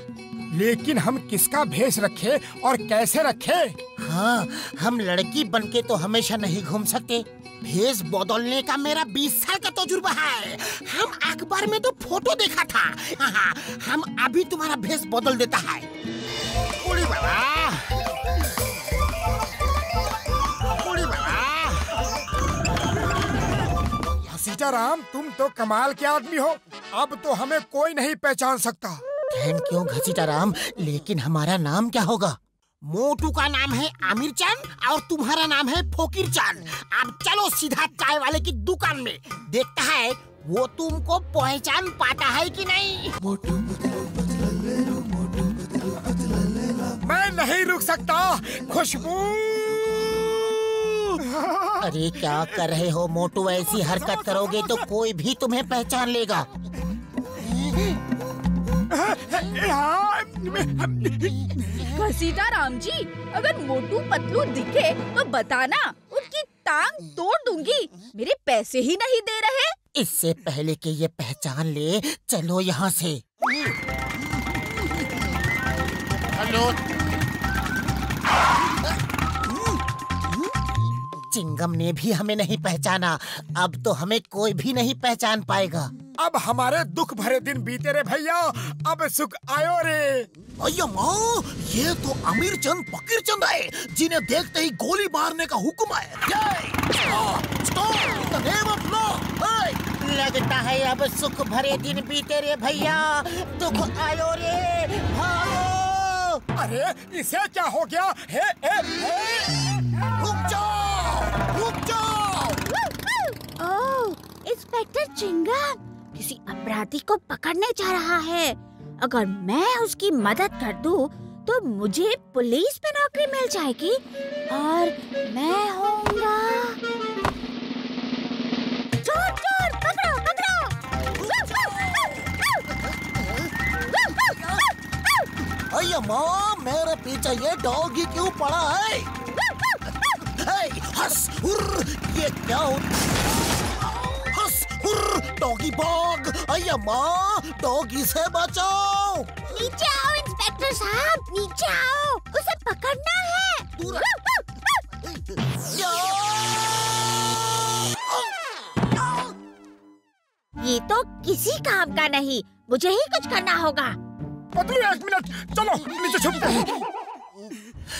लेकिन हम किसका भेष रखे और कैसे रखे? हाँ, हम लड़की बनके तो हमेशा नहीं घूम सकते। भेष बदलने का मेरा 20 साल का तजुर्बा है। हम अखबार में तो फोटो देखा था। हाँ, हम अभी तुम्हारा भेष बदल देता है। बूढ़ी बाबा, बूढ़ी बाबा। सीताराम, तुम तो कमाल के आदमी हो। अब तो हमें कोई नहीं पहचान सकता। थैंक यू घसीटाराम, लेकिन हमारा नाम क्या होगा? मोटू का नाम है आमिर चांद और तुम्हारा नाम है फकीर चांद। अब चलो सीधा चाय वाले की दुकान में, देखता है वो तुमको पहचान पाता है कि नहीं। मैं नहीं रुक सकता। खुशबू। अरे क्या कर रहे हो मोटू? ऐसी हरकत करोगे तो कोई भी तुम्हें पहचान लेगा। घसीटाराम जी, अगर मोटू पतलू दिखे तो बताना, उनकी टांग तोड़ दूंगी। मेरे पैसे ही नहीं दे रहे। इससे पहले कि ये पहचान ले, चलो यहाँ से। हेलो। चिंगम ने भी हमें नहीं पहचाना। अब तो हमें कोई भी नहीं पहचान पाएगा। अब हमारे दुख भरे दिन बीते रे भैया। अब सुख आयो रे। अय्या माँ, ये तो आमिर चंद फकीर चंद है, जिन्हें देखते ही गोली मारने का हुक्म है। लगता है अब सुख भरे दिन बीते रे भैया। दुख आयो रे, भागो। अरे इसे क्या हो गया? रुक जाओ, रुक जाओ। ओह, इंस्पेक्टर चिंगम किसी अपराधी को पकड़ने जा रहा है। अगर मैं उसकी मदद कर दूं, तो मुझे पुलिस में नौकरी मिल जाएगी और मैं होऊंगा चोर। चोर पकड़ो, पकड़ो। अय्या माँ, मेरे पीछे ये डॉगी क्यों पड़ा है? हंस, हुर्र, ये क्या? हंस, हुर्र, डॉगी भाग। अय्या माँ, डॉगी से बचाओ। नीचे आओ इंस्पेक्टर साहब, नीचे आओ। उसे पकड़ना है। ये तो किसी काम का नहीं, मुझे ही कुछ करना होगा। पतलू, 1 मिनट, चलो नीचे छुपते हैं।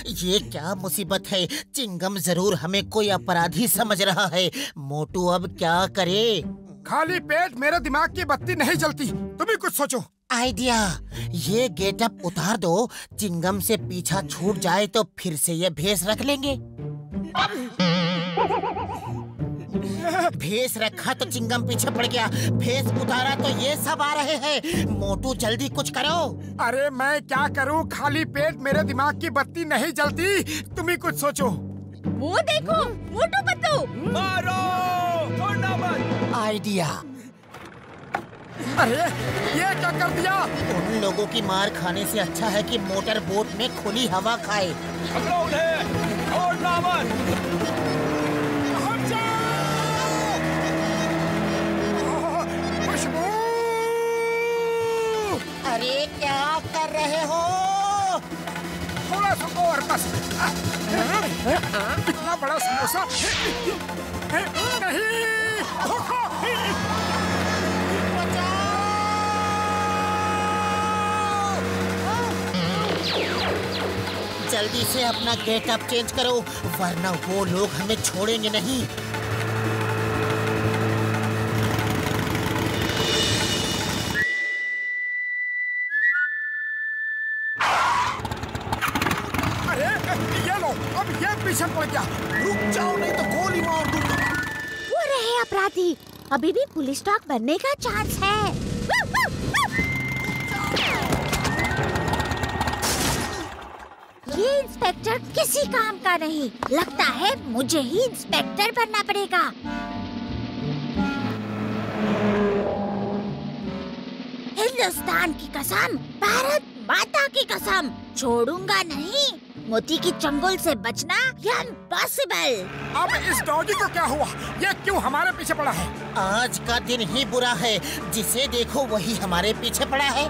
ये क्या मुसीबत है? चिंगम जरूर हमें कोई अपराधी समझ रहा है। मोटू अब क्या करे? खाली पेट मेरे दिमाग की बत्ती नहीं जलती। तुम ही कुछ सोचो। आइडिया, ये गेटअप उतार दो, चिंगम से पीछा छूट जाए तो फिर से ये भेस रख लेंगे। भेस रखा तो चिंगम पीछे पड़ गया, भेस उतारा तो ये सब आ रहे हैं। मोटू जल्दी कुछ करो। अरे मैं क्या करूं, खाली पेट मेरे दिमाग की बत्ती नहीं जलती, तुम ही कुछ सोचो। वो देखो, मोटू पतलू। मारो, छोड़ना मत। आइडिया। अरे ये क्या कर दिया? उन लोगों की मार खाने से अच्छा है कि मोटर बोट में खुली हवा खाए। पकड़ो उन्हें, छोड़ना मत। अरे क्या कर रहे हो? थोड़ा सा और बस। इतना बड़ा समोसा नहीं। जल्दी से अपना गेटअप चेंज करो, वरना वो लोग हमें छोड़ेंगे नहीं। पीछे पड़ गया। रुक जाओ नहीं तो गोली मार दूंगा। वो रहे अपराधी, अभी भी पुलिस डॉग बनने का चांस है। ये इंस्पेक्टर किसी काम का नहीं, लगता है मुझे ही इंस्पेक्टर बनना पड़ेगा। हिंदुस्तान की कसम, भारत माता की कसम, छोड़ूंगा नहीं। मोती की चंगुल से बचना इम्पॉसिबल। अब इस डॉगी को क्या हुआ? ये क्यों हमारे पीछे पड़ा है? आज का दिन ही बुरा है, जिसे देखो वही हमारे पीछे पड़ा है।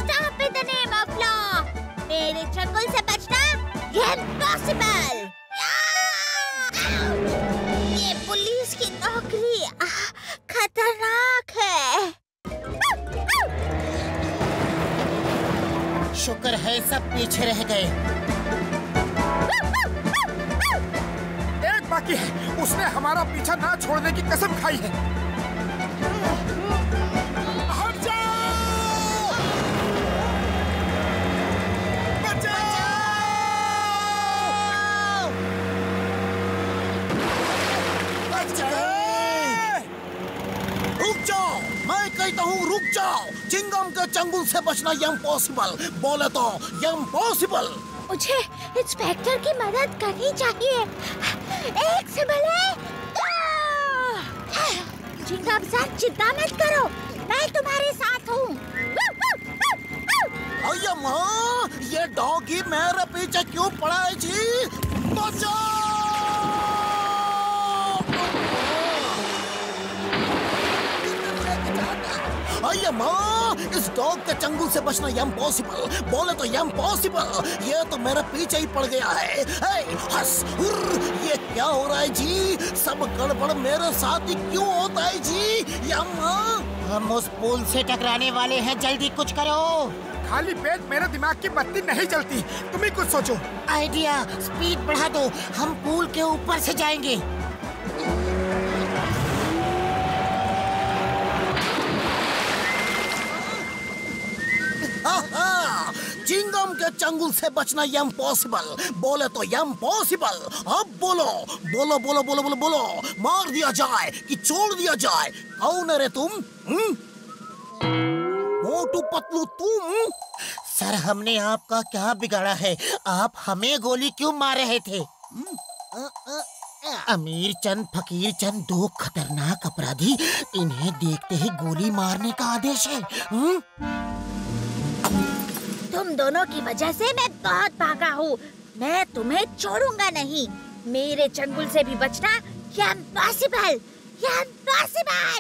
Stop in the name of law। मेरे चंगुल से बचना इम्पॉसिबल। ये पुलिस की नौकरी खतरनाक है। शुक्र है सब पीछे रह गए। एक बाकी है, उसने हमारा पीछा ना छोड़ने की कसम खाई है। हट जाओ! बचाओ! रुक जाओ, मैं कहता हूँ रुक जाओ। चिंगम के चंगुल से बचना इम्पॉसिबल, बोले तो इम्पॉसिबल। मुझे इंस्पेक्टर की मदद करनी चाहिए, एक से भले। चिंगम सर चिंता मत करो, मैं तुम्हारे साथ हूँ। अय्या माँ, ये डॉगी मेरे पीछे क्यों पड़ा है जी? बचाओ! अय्या माँ, इस डॉग के चंगुल से बचना इम्पॉसिबल, बोले तो इम्पॉसिबल। ये तो मेरे पीछे ही पड़ गया है। हंस, ये क्या हो रहा है जी? सब गड़बड़ मेरे साथ ही क्यों होता है जी? यम्मा, हम उस पुल से टकराने वाले हैं, जल्दी कुछ करो। खाली पेट मेरे दिमाग की बत्ती नहीं जलती, तुम ही कुछ सोचो। आइडिया, स्पीड बढ़ा दो, हम पुल के ऊपर से जाएंगे। चिंगम के चंगुल से बचना इम्पॉसिबल, बोले तो इम्पॉसिबल। अब बोलो बोलो बोलो बोलो बोलो बोलो, मार दिया जाए कि छोड़ दिया जाए? कौन है रे तुम? मोटू पतलू तुम? सर, हमने आपका क्या बिगाड़ा है? आप हमें गोली क्यों मार रहे थे? अमीर चंद, फकीर चंद, दो खतरनाक अपराधी, इन्हें देखते ही गोली मारने का आदेश है। तुम दोनों की वजह से मैं बहुत भागा हूँ, मैं तुम्हें छोड़ूंगा नहीं। मेरे चंगुल से भी बचना इम्पॉसिबल, इम्पॉसिबल।